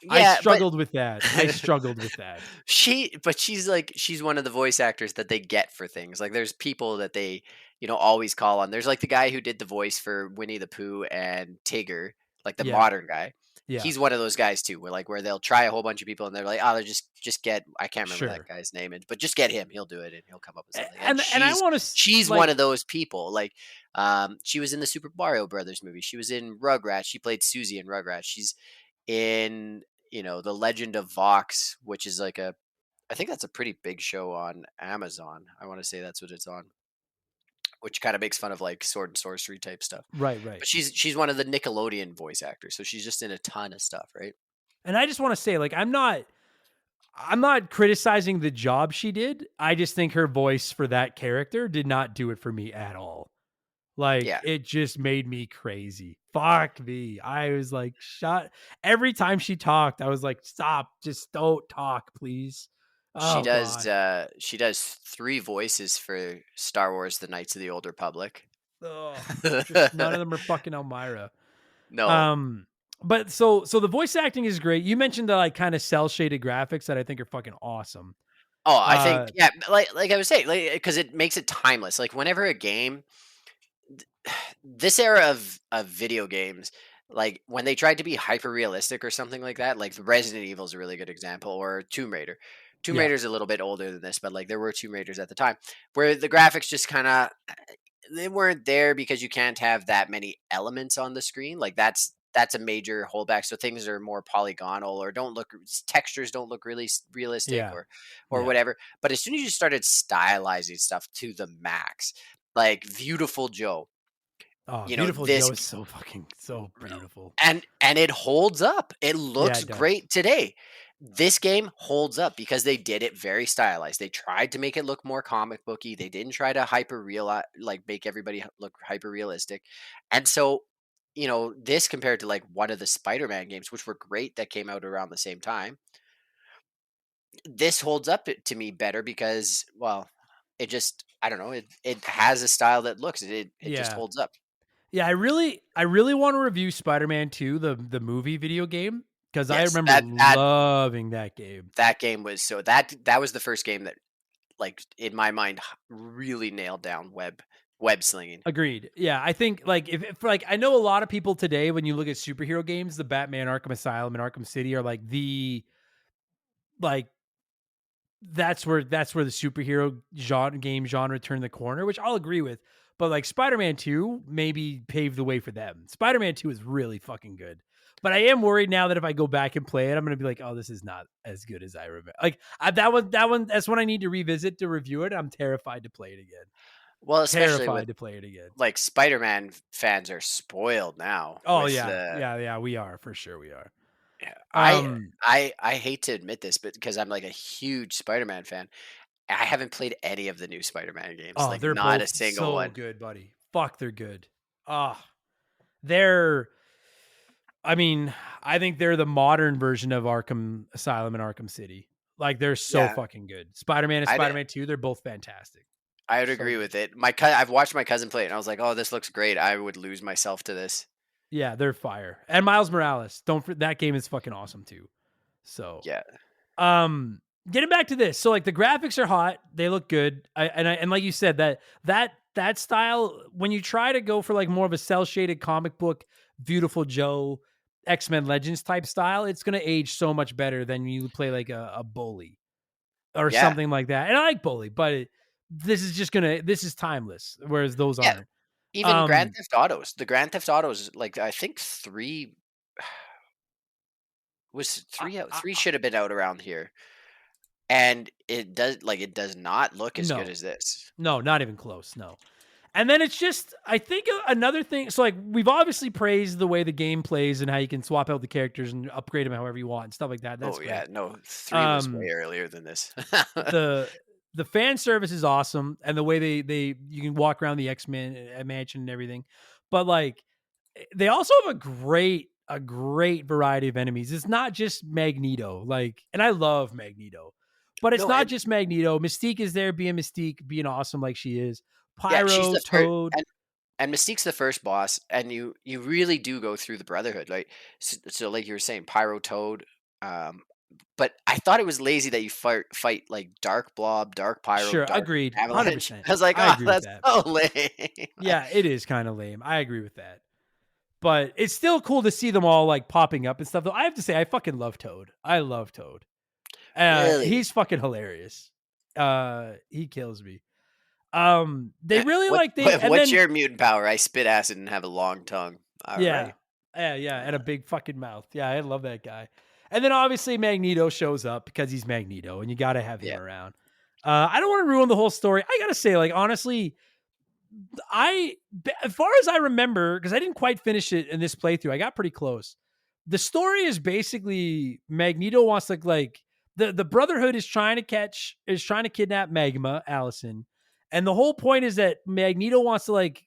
I yeah, but struggled with that. I struggled with that. she's like she's one of the voice actors that they get for things. Like there's people that they, always call on. There's like the guy who did the voice for Winnie the Pooh and Tigger, like the Yeah, modern guy. yeah, He's one of those guys too, where they'll try a whole bunch of people and they're like, oh, they're just get I can't remember that sure. guy's name, but just get him, he'll do it and he'll come up with something. And And I want to she's one like, of those people. Like she was in the Super Mario Brothers movie. She was in Rugrats. She played Susie in Rugrats. She's in The Legend of Vox, which is like I think that's a pretty big show on Amazon. I want to say that's what it's on, which kind of makes fun of like sword and sorcery type stuff. right, right. But she's one of the Nickelodeon voice actors, so she's just in a ton of stuff, right? And I just want to say, like, I'm not criticizing the job she did. I just think her voice for that character did not do it for me at all. Like, Yeah. it just made me crazy. Fuck me. I was like, shut. Every time she talked, I was like, stop. Just don't talk, please. She Oh, does God. she does 3 voices for Star Wars: The Knights of the Old Republic. Oh, just none of them are fucking Elmira. No. Um, but so the voice acting is great. You mentioned the like kind of cell shaded graphics that I think are fucking awesome. Oh, I think Uh, yeah, like I was saying, like because it makes it timeless. Like whenever a game this era of video games, like when they tried to be hyper realistic or something like that, like Resident Evil is a really good example, or Tomb Raider. Tomb yeah, Raider's a little bit older than this, but like there were Tomb Raiders at the time where the graphics just kind of they weren't there because you can't have that many elements on the screen. Like that's a major holdback. So things are more polygonal or don't look textures don't look really realistic yeah, or yeah. whatever. But as soon as you started stylizing stuff to the max, like Beautiful Joe, Oh, you know Beautiful this Joe is so fucking so beautiful. and it holds up. It Yeah, looks it does. great today. This game holds up because they did it very stylized. They tried to make it look more comic booky. They didn't try to hyper real like make everybody look hyper realistic. And so, this compared to like one of the Spider-Man games, which were great that came out around the same time, this holds up to me better because, well, it just I don't know, it has a style that looks it just Yeah. holds up. Yeah, I really want to review Spider-Man 2, the movie video game, because I Yes, remember that loving that game. that game was so that was the first game that like in my mind really nailed down web slinging. Agreed. Yeah, I think like if like I know a lot of people today when you look at superhero games, the Batman Arkham Asylum and Arkham City are like the like that's where the superhero genre turned the corner, which I'll agree with. But like Spider-Man 2 maybe paved the way for them. Spider-Man 2 is really fucking good. But I am worried now that if I go back and play it, I'm gonna be like, oh, this is not as good as I remember. Like that one, that's one I need to revisit to review it. I'm terrified to play it again. Well, especially with Terrified to play it again. like Spider-Man fans are spoiled now Oh with yeah, the yeah, yeah. We are for sure. We are. yeah, Um. I hate to admit this, but because I'm like a huge Spider-Man fan, I haven't played any of the new Spider-Man games, Oh, like they're not a both single so one. good, buddy. Fuck, they're good. Ah, they're. I mean, I think they're the modern version of Arkham Asylum and Arkham City. Like they're so Yeah, fucking good. Spider-Man and I Spider-Man 2, they're both fantastic. I would So agree good. with it. I've watched my cousin play it, and I was like, oh, this looks great. I would lose myself to this. Yeah, they're fire. And Miles Morales. That game is fucking awesome too. So, Yeah, um getting back to this. So like the graphics are hot, they look good. And like you said that style when you try to go for like more of a cell shaded comic book Beautiful Joe X-Men Legends type style, it's going to age so much better than you play like a Bully or yeah, something like that. And I like Bully, but this is timeless whereas those yeah. aren't. Even Grand Um Theft Autos. The Grand Theft Autos, like I think was I, 3 out. I, 3 should have been out around here. and it does not look as good No, as this. no, not even close. No. And then it's just, I think another thing. So like we've obviously praised the way the game plays and how you can swap out the characters and upgrade them however you want and stuff like that. That's Oh yeah, great. no, 3 was Um, way earlier than this. the the fan service is awesome, and the way they you can walk around the X-Men mansion and everything. But like they also have a great variety of enemies. It's not just Magneto, like, and I love Magneto, but it's No, not and just Magneto. Mystique is there being Mystique, being awesome like she is. yeah, she's Pyro, the first, Toad. and Mystique's the first boss, and you really do go through the Brotherhood, right? So like you were saying, Pyro, Toad, um, but I thought it was lazy that you fight like Dark Blob, Dark Pyro, Sure, Dark agreed. Avalanche. 100%. I was like, I oh, agree with that's that. so lame. Yeah, it is kind of lame. I agree with that. But it's still cool to see them all like popping up and stuff. Though I have to say, I fucking love Toad. I love Toad. Really? He's fucking hilarious. He kills me. They really What, like they and what's then your mutant power? I spit acid and have a long tongue. All yeah, right. yeah, and a big fucking mouth. Yeah, I love that guy. And then obviously Magneto shows up because he's Magneto, and you got to have him Yeah. around. I don't want to ruin the whole story. I gotta say, like honestly, as far as I remember, because I didn't quite finish it in this playthrough, I got pretty close. The story is basically Magneto wants to like the Brotherhood is trying to kidnap Magma, Allison. And the whole point is that Magneto wants to like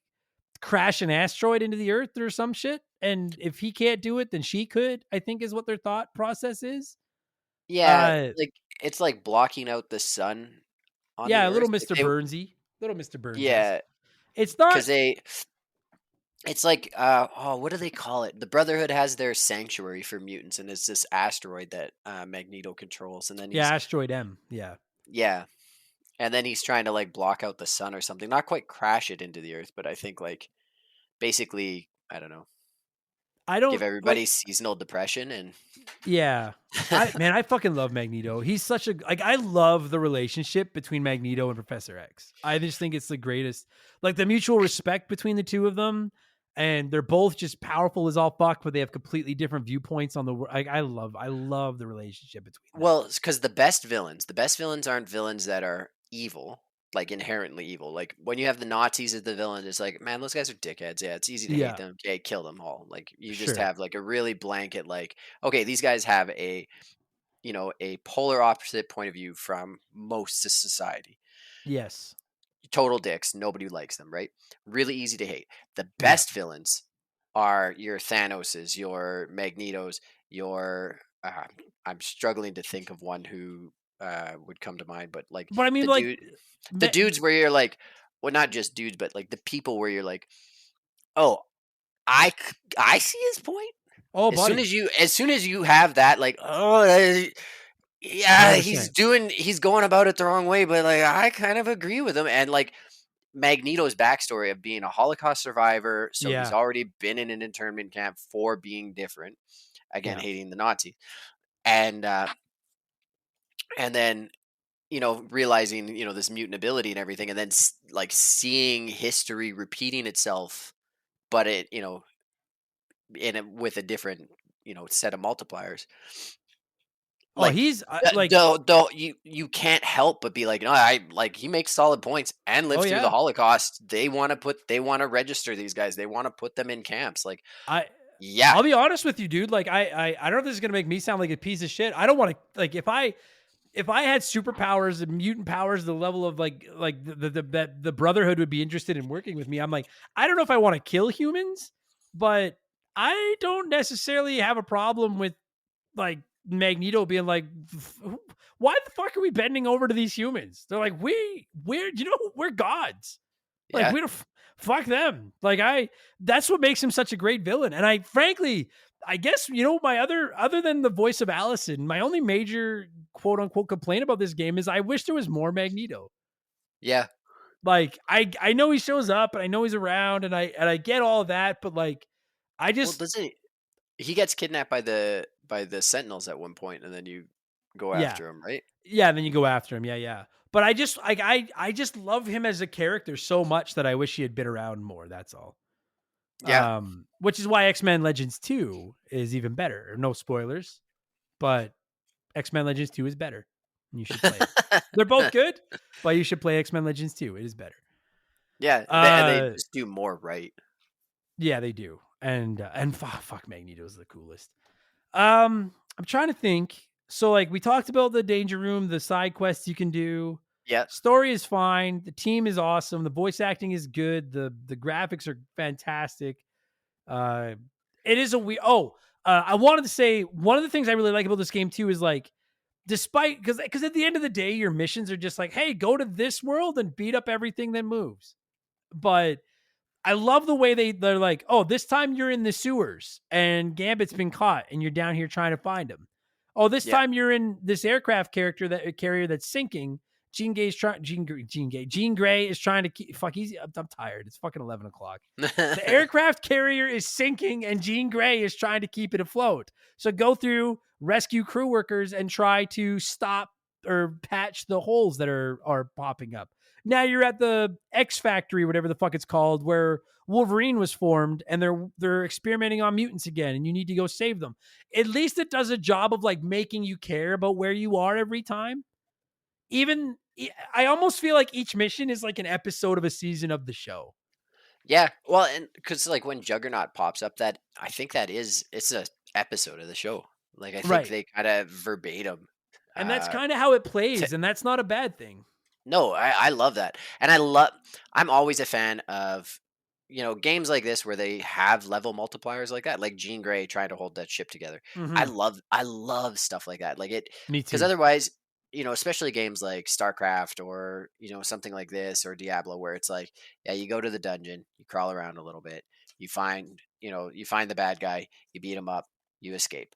crash an asteroid into the earth or some shit. And if he can't do it, then she could, I think is what their thought process is. Yeah, Uh like it's like blocking out the sun on the yeah, little earth. Like Mr. Burnsy. Little Mr. Burnsies. yeah, It's not because it's like oh, what do they call it? The Brotherhood has their sanctuary for mutants, and it's this asteroid that Magneto controls, and then yeah, he's Asteroid M. Yeah. yeah, and then he's trying to like block out the sun or something. Not quite crash it into the earth, but I think like basically I don't know, I give don't like everybody seasonal depression and yeah. I fucking love Magneto. He's such a like I love the relationship between Magneto and Professor X. I just think it's the greatest. Like the mutual respect between the two of them, and they're both just powerful as all fuck, but they have completely different viewpoints on the world. Like I love the relationship between them. well, because the best villains aren't villains that are evil, like inherently evil. Like when you have the Nazis as the villain, it's like, man, those guys are dickheads. Yeah, it's easy to hate Yeah, them. Okay, kill them all. Like you just sure. have like a really blanket, like, okay, these guys have a polar opposite point of view from most of society. Yes. Total dicks. Nobody likes them, right? Really easy to hate. The Yeah. best villains are your Thanoses, your Magnetos, your. I'm struggling to think of one who would come to mind, but like But I mean the like dude, the Ma- dudes where you're like, well, not just dudes, but like the people where you're like, oh, I see his point. oh As soon buddy. as you have that, like, oh, yeah, 100%. he's going about it the wrong way, but like I kind of agree with him. And like Magneto's backstory of being a Holocaust survivor, so he's Yeah. already been in an internment camp for being different, again Yeah. hating the Nazi, and and then realizing this mutant ability and everything, and then like seeing history repeating itself, but it with a different set of multipliers. Oh, Like, he's like though you can't help but be like, no, I like he makes solid points and oh lived through the yeah. Holocaust. They want to register these guys. They want to put them in camps. Like, I yeah, I'll be honest with you, dude. Like I don't know if this is gonna make me sound like a piece of shit. I don't want to like if I had superpowers and mutant powers, the level of like that the Brotherhood would be interested in working with me. I'm like, I don't know if I want to kill humans, but I don't necessarily have a problem with like Magneto being like, why the fuck are we bending over to these humans? They're like, we're gods. Like yeah, we don't fuck them. That's what makes him such a great villain. And I frankly, I guess my other than the voice of Allison, my only major quote unquote complaint about this game is I wish there was more Magneto. yeah. Like I know he shows up and I know he's around and I get all that, but like I Well, just doesn't he gets kidnapped by the Sentinels at one point, and then you go yeah. after him, right? Yeah, and then you go after him. Yeah, yeah. But I just like I just love him as a character so much that I wish he had been around more. That's all. Yeah, Which is why X-Men Legends 2 is even better. No spoilers, but X-Men Legends 2 is better. and you should play it. They're both good, but you should play X-Men Legends 2. It is better. Yeah, and they just do more right. Yeah, they do. And fuck, Magneto is the coolest. I'm trying to think. So like we talked about the danger room, the side quests you can do. Yeah. Story is fine. The team is awesome. The voice acting is good. The graphics are fantastic. It is I wanted to say one of the things I really like about this game too is like, despite because at the end of the day, your missions are just like, hey, go to this world and beat up everything that moves. But I love the way they're like, oh, this time you're in the sewers and Gambit's been caught and you're down here trying to find him. Oh, this time you're in this aircraft carrier that's sinking. Jean Grey is trying to keep. Fuck, I'm tired. It's fucking 11 o'clock. The aircraft carrier is sinking, and Jean Grey is trying to keep it afloat. So go through, rescue crew workers, and try to stop or patch the holes that are popping up. Now you're at the X Factory, whatever the fuck it's called, where Wolverine was formed, and they're experimenting on mutants again, and you need to go save them. At least it does a job of like making you care about where you are every time. Even I almost feel like each mission is like an episode of a season of the show. Yeah, well, and because like when Juggernaut pops up, that I think it's a episode of the show. Like I think they kind of verbatim, and that's kind of how it plays, and that's not a bad thing. No, I love that, and I'm always a fan of games like this where they have level multipliers like that, like Jean Grey trying to hold that ship together. Mm-hmm. I love stuff like that, like it. Me too. Because otherwise, especially games like StarCraft or, something like this or Diablo, where it's like, yeah, you go to the dungeon, you crawl around a little bit, you find the bad guy, you beat him up, you escape.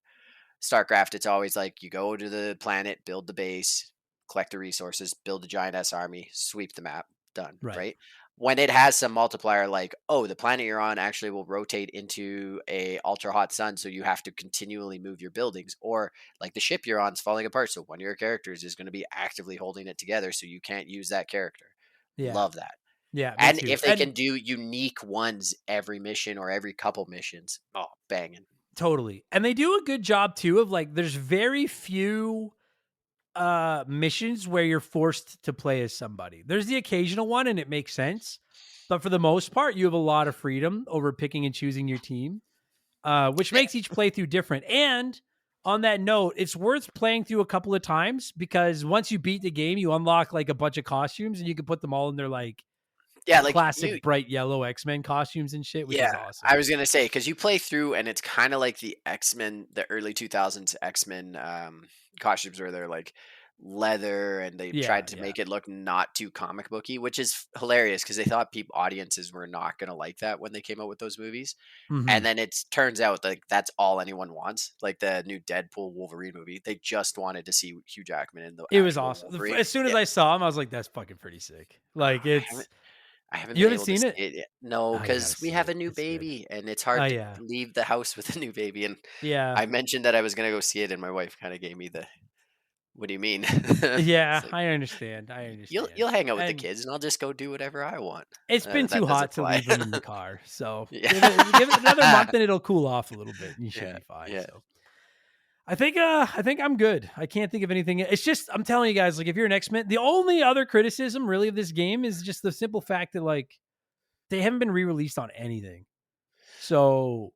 StarCraft, it's always like you go to the planet, build the base, collect the resources, build a giant S army, sweep the map, done, right? When it has some multiplier like, oh, the planet you're on actually will rotate into a ultra hot sun, so you have to continually move your buildings, or like the ship you're on is falling apart, so one of your characters is going to be actively holding it together, so you can't use that character. Love that. Yeah, and if they can do unique ones every mission or every couple missions, oh, banging. Totally. And they do a good job too of like, there's very few missions where you're forced to play as somebody. There's the occasional one and it makes sense, but for the most part you have a lot of freedom over picking and choosing your team, which makes each playthrough different. And on that note, it's worth playing through a couple of times, because once you beat the game you unlock like a bunch of costumes and you can put them all in their like classic bright yellow X-Men costumes and shit, which is awesome. I was gonna say, because you play through and it's kind of like the X-Men, the early 2000s X-Men costumes, where they're like leather and they tried to make it look not too comic booky, which is hilarious because they thought audiences were not gonna like that when they came out with those movies. And then it turns out like that's all anyone wants. Like the new Deadpool Wolverine movie, they just wanted to see Hugh Jackman in the it was awesome Wolverine. As soon as I saw him I was like, that's fucking pretty sick. Like I haven't you haven't seen it yet. No, because we have a new baby and it's hard to leave the house with a new baby. And I mentioned that I was going to go see it and my wife kind of gave me the, what do you mean? Like, I understand. You'll hang out with the kids and I'll just go do whatever I want. It's been too hot to leave them in the car. So give it another month and it'll cool off a little bit and you should be fine. Yeah. So I think I'm good. I can't think of anything. It's just, I'm telling you guys, like if you're an X-Men, the only other criticism really of this game is just the simple fact that like they haven't been re-released on anything. So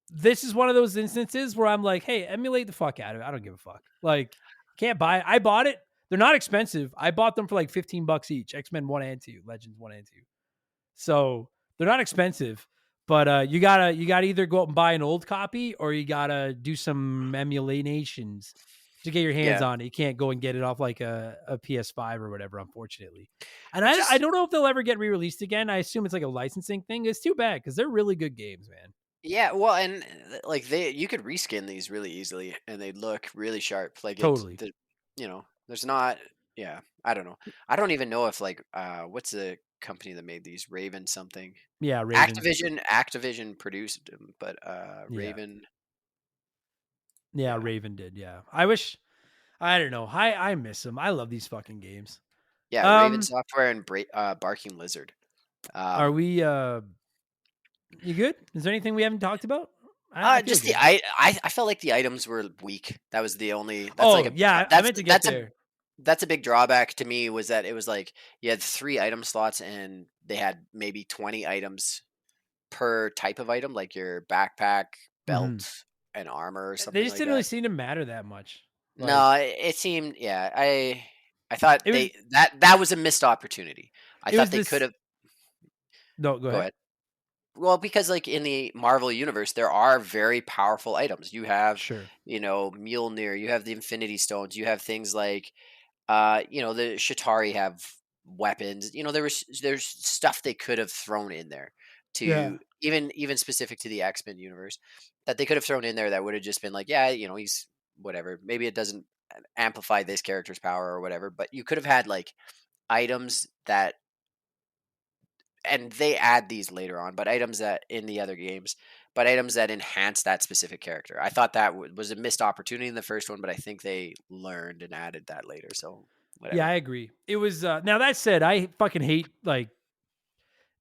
this is one of those instances where I'm like, hey, emulate the fuck out of it. I don't give a fuck. Like, can't buy it. I bought it. They're not expensive. I bought them for like $15 each. X-Men 1 and 2, Legends 1 and 2. So they're not expensive. But you gotta either go out and buy an old copy or you gotta do some emulations to get your hands on it. You can't go and get it off like a PS5 or whatever, unfortunately. And I don't know if they'll ever get re-released again. I assume it's like a licensing thing. It's too bad because they're really good games, man. Yeah, well, and like you could reskin these really easily and they'd look really sharp. Like totally. There's not. Yeah, I don't know. I don't even know if like what's the company that made these, Raven something. Yeah, Raven. Activision produced them, but Raven. Yeah, Raven did. Yeah, I don't know. I miss them. I love these fucking games. Yeah, Raven Software and Barking Lizard. Are we? You good? Is there anything we haven't talked about? I felt like the items were weak. That was the only. That's I meant to get there. that's a big drawback to me, was that it was like you had 3 item slots and they had maybe 20 items per type of item, like your backpack, Hmm. belt, and armor or They something just like didn't really that. seem to matter that much. Like No, it seemed, yeah, I thought it was that was a missed opportunity. I it thought was they this. could've. No, go Go ahead. ahead. Well, because like in the Marvel universe, there are very powerful items. You have, Sure. Mjolnir, you have the Infinity Stones, you have things like, the Shatari have weapons. There's stuff they could have thrown in there, Yeah. to even specific to the X-Men universe, that they could have thrown in there, that would have just been like, yeah, he's whatever. Maybe it doesn't amplify this character's power or whatever, but you could have had like items that, and they add these later on, but items that in the other games, but items that enhance that specific character. I thought that was a missed opportunity in the first one, but I think they learned and added that later. So Yeah, whatever. I agree. It was now that said, I fucking hate like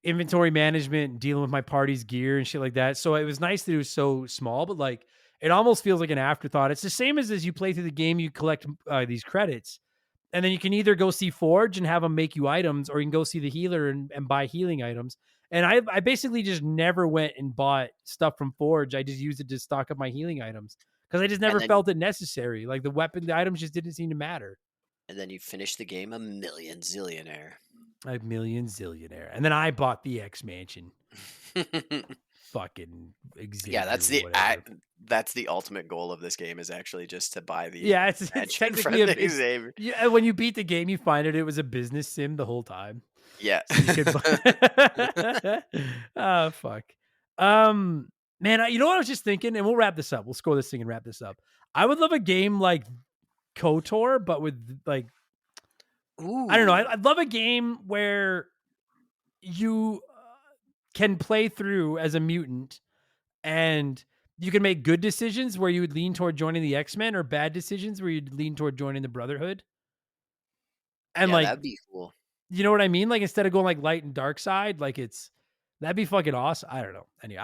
inventory management and dealing with my party's gear and shit like that. So it was nice that it was so small, but like it almost feels like an afterthought. It's the same as you play through the game, you collect these credits, and then you can either go see Forge and have them make you items, or you can go see the healer and buy healing items. And I basically just never went and bought stuff from Forge. I just used it to stock up my healing items because I just And never then felt it necessary. Like the items just didn't seem to matter. you finish the game a million zillionaire. A million zillionaire. And then I bought the X Mansion. Fucking Yeah, Xavier, whatever. that's the ultimate goal of this game, is actually just to buy the Yeah, it's mansion technically from a the it's Xavier. yeah. When you beat the game, you find it was a business sim the whole time. So Yes. you could buy. Oh fuck. Um, man, you know what I was just thinking, and we'll wrap this up. We'll score this thing and wrap this up. I would love a game like KOTOR, but with like I don't know. Ooh. I'd love a game where you can play through as a mutant and you can make good decisions where you would lean toward joining the X-Men, or bad decisions where you'd lean toward joining the Brotherhood. And Yeah, like, that'd be cool. you know what I mean? Like instead of going like light and dark side, like that'd be fucking awesome. I don't know. Anyway,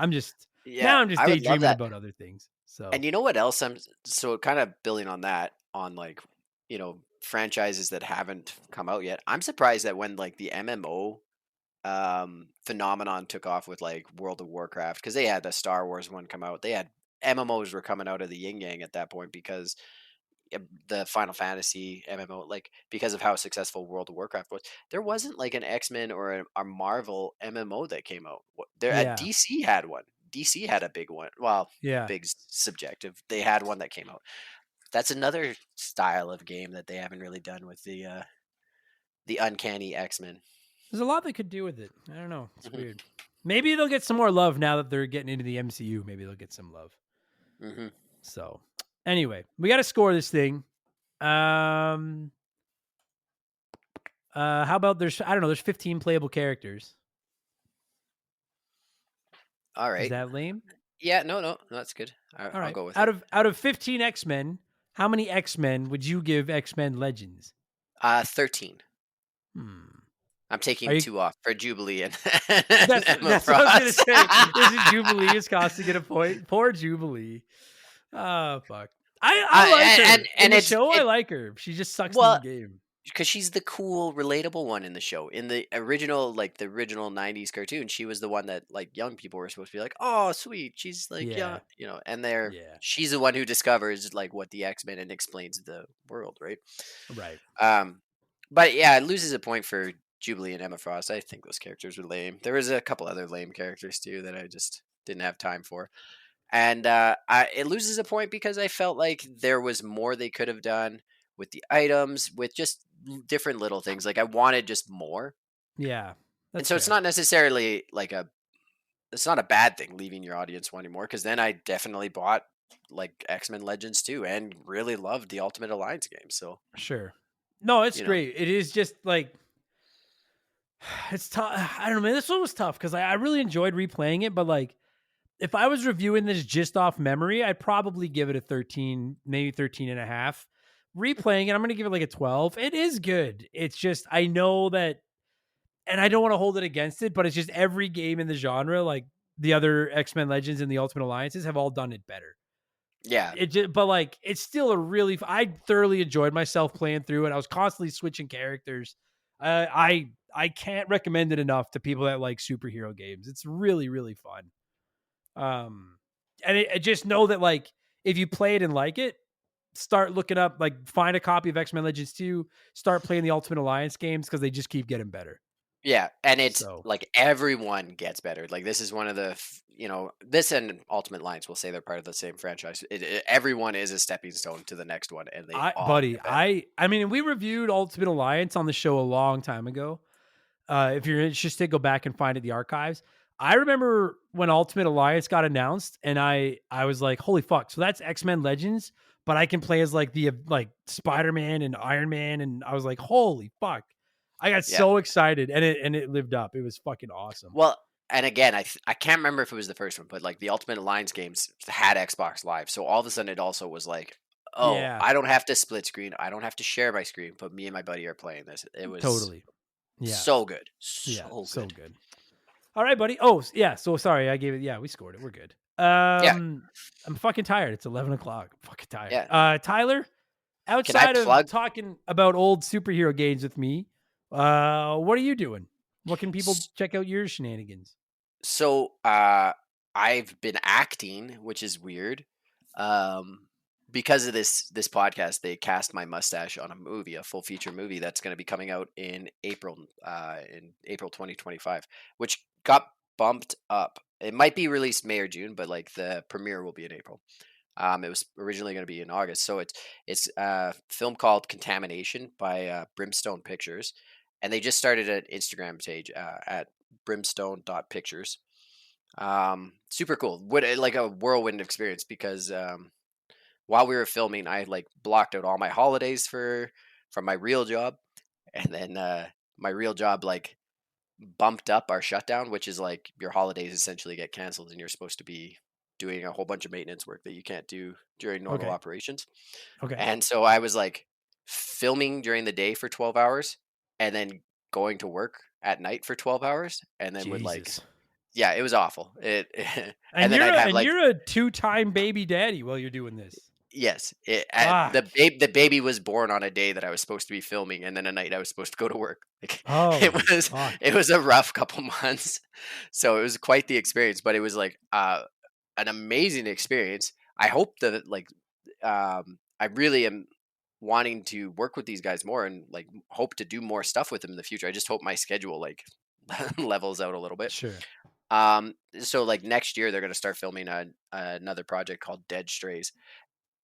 Yeah, now I'm just I would love daydreaming that. about other things. So And you know what else so kind of building on that, on like, franchises that haven't come out yet. I'm surprised that when like the MMO phenomenon took off with like World of Warcraft, because they had the Star Wars one come out. They had MMOs were coming out of the yin yang at that point, because the Final Fantasy MMO, like because of how successful World of Warcraft was, there wasn't like an X-Men or a Marvel MMO that came out. There, yeah, DC had one. DC had a big one. Well, yeah. big subjective. They had one that came out. That's another style of game that they haven't really done with the uncanny X-Men. There's a lot they could do with it. I don't know. It's Hmm. weird. Maybe they'll get some more love now that they're getting into the MCU. Maybe they'll get some love. Hmm. So anyway, we got to score this thing. Um, how about I don't know, there's 15 playable characters. All Is right. that lame? Yeah. No. That's good. All I'll right. go with Out it. of 15 X-Men, how many X-Men would you give X-Men Legends? 13. Hmm. I'm Are taking you 2 off for Jubilee and Emma that's what I was gonna Frost. say. Is it Jubilee is costing it a point? Poor Jubilee. Oh fuck. I like her. In And the it's show, I it like her. She just sucks in the well, game. because she's the cool, relatable one in the show. In the original '90s cartoon, she was the one that like young people were supposed to be like, "Oh, sweet, she's like, yeah, Yeah. And Yeah. she's the one who discovers like what the X-Men and explains the world, right? Right. Um, but yeah, it loses a point for Jubilee and Emma Frost. I think those characters were lame. There was a couple other lame characters too that I just didn't have time for. And it loses a point because I felt like there was more they could have done with the items, with just different little things. Like I wanted just more, Yeah. and That's so it's fair. not necessarily like it's not a bad thing leaving your audience wanting more. Because then I definitely bought like X-Men Legends too, and really loved the Ultimate Alliance game. So Sure. No, it's you know, great. It is just like it's tough. I don't know, man. This one was tough because I really enjoyed replaying it, but like if I was reviewing this just off memory, I'd probably give it a 13, maybe 13 and a half. Replaying it, I'm going to give it like a 12. It is good. It's just, I know that, and I don't want to hold it against it, but it's just every game in the genre, like the other X-Men Legends and the Ultimate Alliances, have all done it better. Yeah. But like, it's still a really. I thoroughly enjoyed myself playing through it. I was constantly switching characters. I can't recommend it enough to people that like superhero games. It's really really fun. And I just know that like if you play it and like it, start looking up, like find a copy of X-Men Legends 2, start playing the Ultimate Alliance games because they just keep getting better. Yeah, and it's So like everyone gets better. Like this is one of the, this and Ultimate Alliance will say they're part of the same franchise. Everyone is a stepping stone to the next one, and they all get better. I mean, we reviewed Ultimate Alliance on the show a long time ago. If you're interested, go back and find it in the archives. I remember when Ultimate Alliance got announced, and I was like, "Holy fuck!" So that's X-Men Legends, but I can play as like the like Spider-Man and Iron Man, and I was like, "Holy fuck!" I got so excited, and it lived up. It was fucking awesome. Well, and again, I can't remember if it was the first one, but like the Ultimate Alliance games had Xbox Live, so all of a sudden it also was like, oh, Yeah. I don't have to split screen, I don't have to share my screen, but me and my buddy are playing this. It was Totally. Yeah. so good, So good. All right, buddy. Oh, yeah. So sorry, I gave it. Yeah, we scored it. We're good. I'm fucking tired. It's 11 o'clock. I'm fucking tired. Yeah. Tyler, outside of plug? talking about old superhero games with me, what are you doing? What can people check out your shenanigans? So, I've been acting, which is weird. Because of this podcast, they cast my mustache on a movie, a full feature movie that's going to be coming out in April 2025, which got bumped up. It might be released May or June, but like the premiere will be in April. It was originally going to be in August, so it's a film called Contamination by Brimstone Pictures, and they just started an Instagram page at brimstone.pictures. Super cool. Like a whirlwind experience because while we were filming, I like blocked out all my holidays from my real job, and then my real job like bumped up our shutdown, which is like your holidays essentially get canceled, and you're supposed to be doing a whole bunch of maintenance work that you can't do during normal operations. Okay. And so I was like filming during the day for 12 hours, and then going to work at night for 12 hours, and then would like. Yeah, it was awful. And then I'd have you're a 2-time baby daddy while you're doing this. Yes, the baby was born on a day that I was supposed to be filming, and then a night I was supposed to go to work. Like, it was a rough couple months, so it was quite the experience. But it was like an amazing experience. I hope that like I really am wanting to work with these guys more, and like hope to do more stuff with them in the future. I just hope my schedule like levels out a little bit. Sure. So like next year they're going to start filming another project called Dead Strays.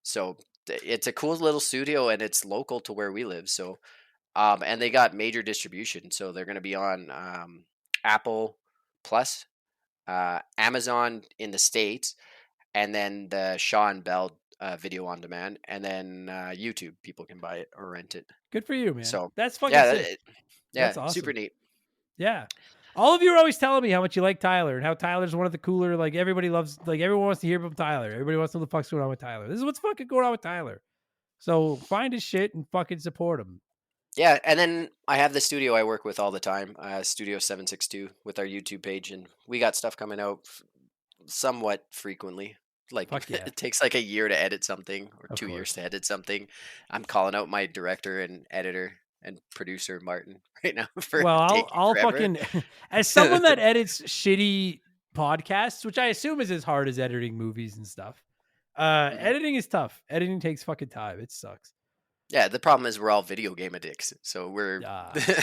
So it's a cool little studio, and it's local to where we live. So, and they got major distribution. So they're going to be on Apple Plus, Amazon in the States, and then the Shaw and Bell video on demand, and then YouTube. People can buy it or rent it. Good for you, man. So that's fucking sick. That's awesome. Super neat. Yeah. All of you are always telling me how much you like Tyler and how Tyler's one of the cooler, like everybody loves, like everyone wants to hear from Tyler. Everybody wants to know what the fuck's going on with Tyler. This is what's fucking going on with Tyler. So find his shit and fucking support him. Yeah. And then I have the studio I work with all the time, Studio 762 with our YouTube page. And we got stuff coming out somewhat frequently. Like it takes like a year to edit something or 2 years to edit something. I'm calling out my director and editor and producer Martin right now for I'll fucking as someone that edits shitty podcasts, which I assume is as hard as editing movies and stuff. Editing is tough. Editing takes fucking time. It sucks. Yeah, the problem is we're all video game addicts. So we're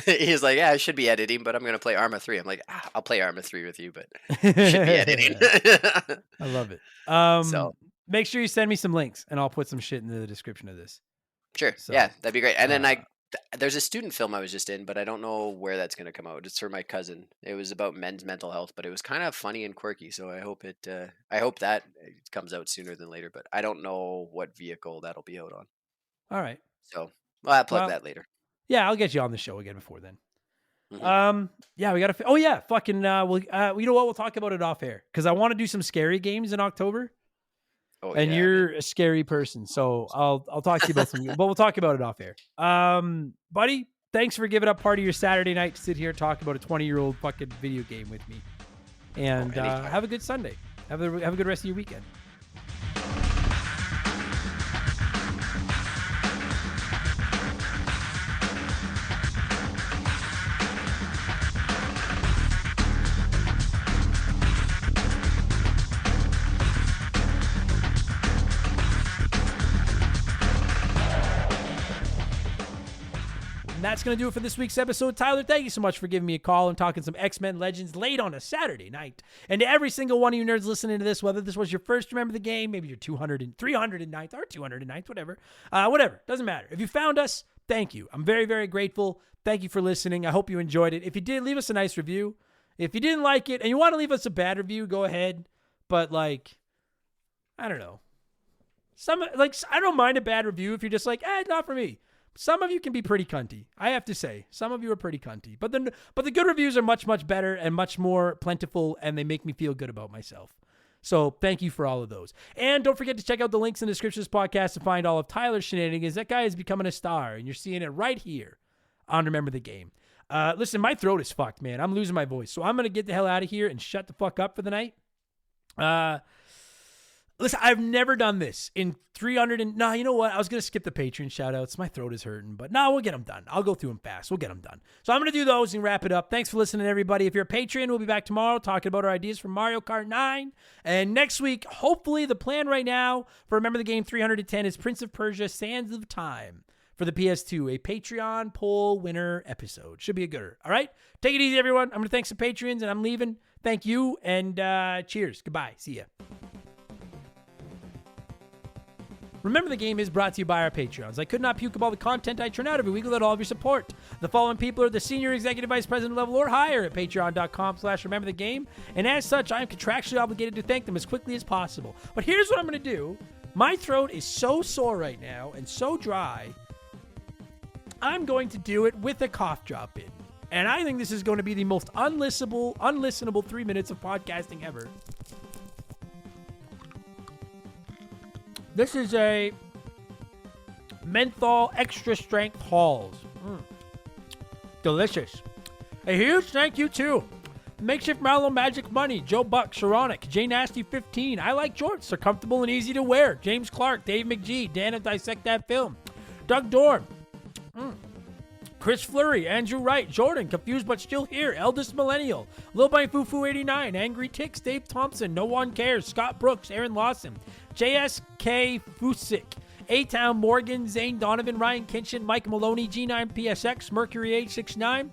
he's like, yeah, I should be editing, but I'm gonna play Arma 3. I'm like, I'll play Arma 3 with you, but you should be editing. I love it. So make sure you send me some links and I'll put some shit in the description of this. Sure. So, yeah, that'd be great. And then there's a student film I was just in, but I don't know where that's going to come out. It's for my cousin. It was about men's mental health, but it was kind of funny and quirky. So I hope that it comes out sooner than later, but I don't know what vehicle that'll be out on. All right. So I'll plug that later. Yeah, I'll get you on the show again before then. Mm-hmm. Yeah, we got to, you know what? We'll talk about it off air because I want to do some scary games in October. Oh, and you're a scary person, so I'll talk to you about some, but we'll talk about it off air. Buddy, thanks for giving up part of your Saturday night to sit here and talk about a 20-year-old fucking video game with me. And have a good Sunday. Have a good rest of your weekend. And that's going to do it for this week's episode. Tyler, thank you so much for giving me a call and talking some X-Men Legends late on a Saturday night. And to every single one of you nerds listening to this, whether this was your first Remember the Game, maybe your 309th or 209th, whatever. Doesn't matter. If you found us, thank you. I'm very, very grateful. Thank you for listening. I hope you enjoyed it. If you did, leave us a nice review. If you didn't like it and you want to leave us a bad review, go ahead. But like, I don't know. I don't mind a bad review if you're just like, not for me. Some of you can be pretty cunty. I have to say, some of you are pretty cunty. But the good reviews are much, much better and much more plentiful, and they make me feel good about myself. So thank you for all of those. And don't forget to check out the links in the description of this podcast to find all of Tyler's shenanigans. That guy is becoming a star, and you're seeing it right here on Remember the Game. Listen, my throat is fucked, man. I'm losing my voice. So I'm going to get the hell out of here and shut the fuck up for the night. Listen, I've never done this in 300 no, you know what? I was going to skip the Patreon shout-outs. My throat is hurting, but no, we'll get them done. I'll go through them fast. We'll get them done. So I'm going to do those and wrap it up. Thanks for listening, everybody. If you're a Patreon, we'll be back tomorrow talking about our ideas for Mario Kart 9. And next week, hopefully, the plan right now for Remember the Game 310 is Prince of Persia Sands of Time for the PS2, a Patreon poll winner episode. Should be a gooder. All right? Take it easy, everyone. I'm going to thank some Patreons, and I'm leaving. Thank you, and cheers. Goodbye. See ya. Remember the Game is brought to you by our Patreons. I could not puke up all the content I churn out every week without all of your support. The following people are the senior executive vice president level or higher at patreon.com/rememberthegame. And as such, I am contractually obligated to thank them as quickly as possible. But here's what I'm going to do. My throat is so sore right now and so dry. I'm going to do it with a cough drop in. And I think this is going to be the most unlistenable 3 minutes of podcasting ever. This is a menthol extra strength Halls. Delicious. A huge thank you to Makeshift Marlowe Magic Money, Joe Buck, Sharonic, J Nasty 15. I like jorts. They're comfortable and easy to wear. James Clark, Dave McGee, Dan of Dissect That Film, Doug Dorn, Chris Fleury, Andrew Wright, Jordan, Confused But Still Here, Eldest Millennial, Lil Bang Fufu 89, Angry Ticks, Dave Thompson, No One Cares, Scott Brooks, Aaron Lawson, JSK Fusik, A-Town Morgan, Zane Donovan, Ryan Kinchin, Mike Maloney, G9PSX, Mercury H69,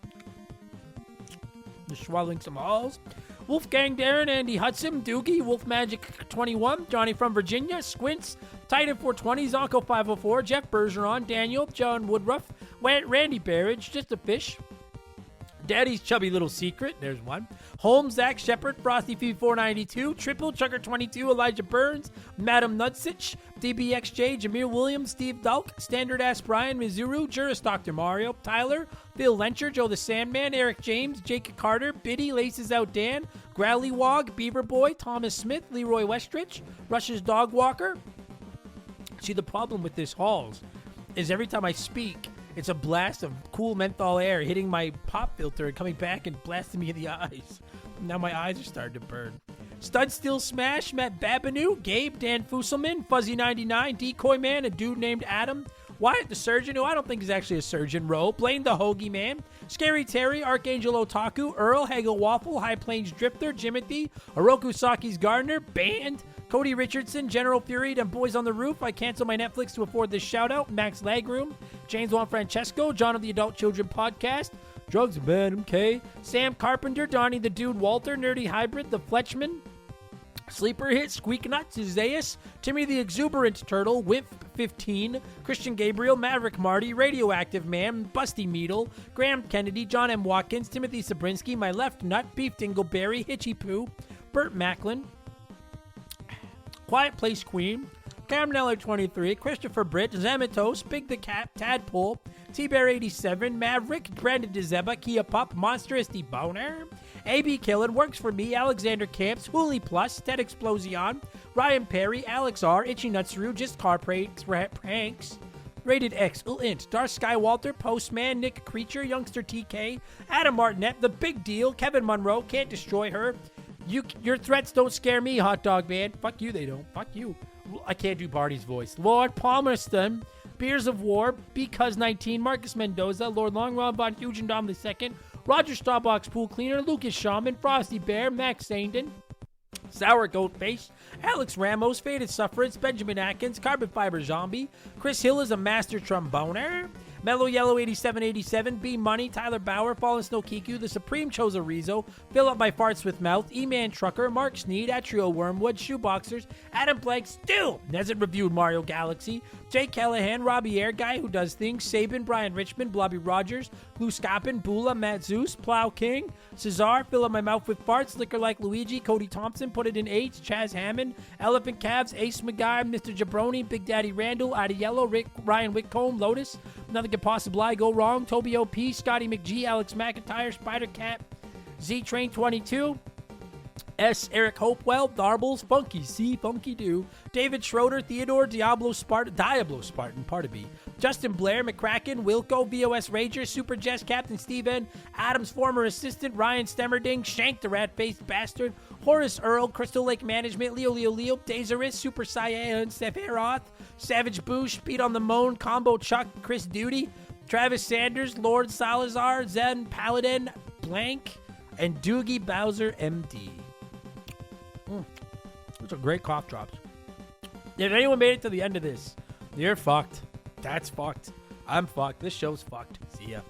just swallowing some halls, Wolfgang Darren, Andy Hudson, Doogie, Wolf Magic 21, Johnny from Virginia, Squints, Titan 420, Zonko 504, Jeff Bergeron, Daniel, John Woodruff, Randy Barrage, Just a Fish, Daddy's Chubby Little Secret, there's one, Holmes, Zach Shepard, Frosty Fee 492, Triple Chugger 22, Elijah Burns, Madam Nutsich, DBXJ, Jameer Williams, Steve Dalk, Standard Ass Brian, Mizuru, Juris Dr. Mario, Tyler, Phil Lencher, Joe the Sandman, Eric James, Jake Carter, Biddy, Laces Out Dan, Growly Wog, Beaver Boy, Thomas Smith, Leroy Westrich, Rush's Dog Walker. See, the problem with this Halls is every time I speak, it's a blast of cool menthol air hitting my pop filter and coming back and blasting me in the eyes. Now my eyes are starting to burn. Stud Steel Smash, Matt Babanu, Gabe, Dan Fusselman, Fuzzy99, Decoy Man, a dude named Adam, Wyatt the Surgeon, who I don't think is actually a surgeon, Ro, Blaine the Hoagie Man, Scary Terry, Archangel Otaku, Earl, Hagel Waffle, High Plains Drifter, Jimothy, Oroku Saki's Gardener, Band, Cody Richardson, General Fury, and Boys on the Roof. I cancel my Netflix to afford this shout-out. Max Lagroom, James Juan Francesco, John of the Adult Children Podcast, Drugs and Venom K, Sam Carpenter, Donnie the Dude Walter, Nerdy Hybrid, The Fletchman, Sleeper Hit, Squeak Nuts, Zeus, Timmy the Exuberant Turtle, Wimp 15, Christian Gabriel, Maverick Marty, Radioactive Man, Busty Meadle, Graham Kennedy, John M. Watkins, Timothy Sabrinsky, My Left Nut, Beef Dingleberry, Hitchy Poo, Burt Macklin, Quiet Place Queen, Cam Neller 23, Christopher Britt, Zamatos, Big the Cat, Tadpole, T-Bear 87, Maverick, Brandon DeZeba, Kia Pup, Monstrous Boner, AB Killen, Works for Me, Alexander Camps, Hooli Plus, Ted Explosion, Ryan Perry, Alex R, Itchy Nutsuru, Just Car Pranks, Rated X, Int, Darth Skywalter, Postman, Nick Creature, Youngster TK, Adam Martinet, The Big Deal, Kevin Monroe, Can't Destroy Her, Your threats don't scare me, Hot Dog Man. Fuck you, they don't. Fuck you. I can't do Barty's voice. Lord Palmerston, Beers of War, Because 19, Marcus Mendoza, Lord Long Ron Von Hugendom II, Roger Starbucks Pool Cleaner, Lucas Shaman, Frosty Bear, Max Sandin, Sour Goat Face, Alex Ramos, Faded Sufferance, Benjamin Atkins, Carbon Fiber Zombie, Chris Hill is a master tromboner, Mellow Yellow 8787, B Money, Tyler Bauer, Fallen Snow Kiku, The Supreme Chozorizo, Fill Up My Farts with Mouth, E-Man Trucker, Mark Sneed, Atrio Wormwood, Shoeboxers, Adam Blank still hasn't reviewed Mario Galaxy, Jay Callahan, Robbie Air Guy Who Does Things, Sabin, Brian Richmond, Blobby Rogers, Blue Scoppin, Bula, Matt Zeus, Plow King, Cesar, Fill Up My Mouth with Farts, Liquor Like Luigi, Cody Thompson, Put It in H, Chaz Hammond, Elephant Calves, Ace McGuire, Mr. Jabroni, Big Daddy Randall, Ida Yellow, Ryan Whitcomb, Lotus, Nothing Could Possibly Go Wrong, Toby OP, Scotty McGee, Alex McIntyre, Spider Cat, Z Train 22, S. Eric Hopewell, Darbles, Funky C, Funky Do, David Schroeder, Theodore, Diablo Spartan, pardon me, Justin Blair, McCracken, Wilco, VOS Rager, Super Jess, Captain Steven, Adam's former assistant, Ryan Stemmerding, Shank the Rat-Faced Bastard, Horace Earl, Crystal Lake Management, Leo, Dazaris, Super Cyan, Steph Aroth, Savage Boosh, Speed on the Moan, Combo Chuck, Chris Duty, Travis Sanders, Lord Salazar, Zen Paladin, Blank, and Doogie Bowser MD. Those are great cough drops. If anyone made it to the end of this, you're fucked. That's fucked. I'm fucked. This show's fucked. See ya.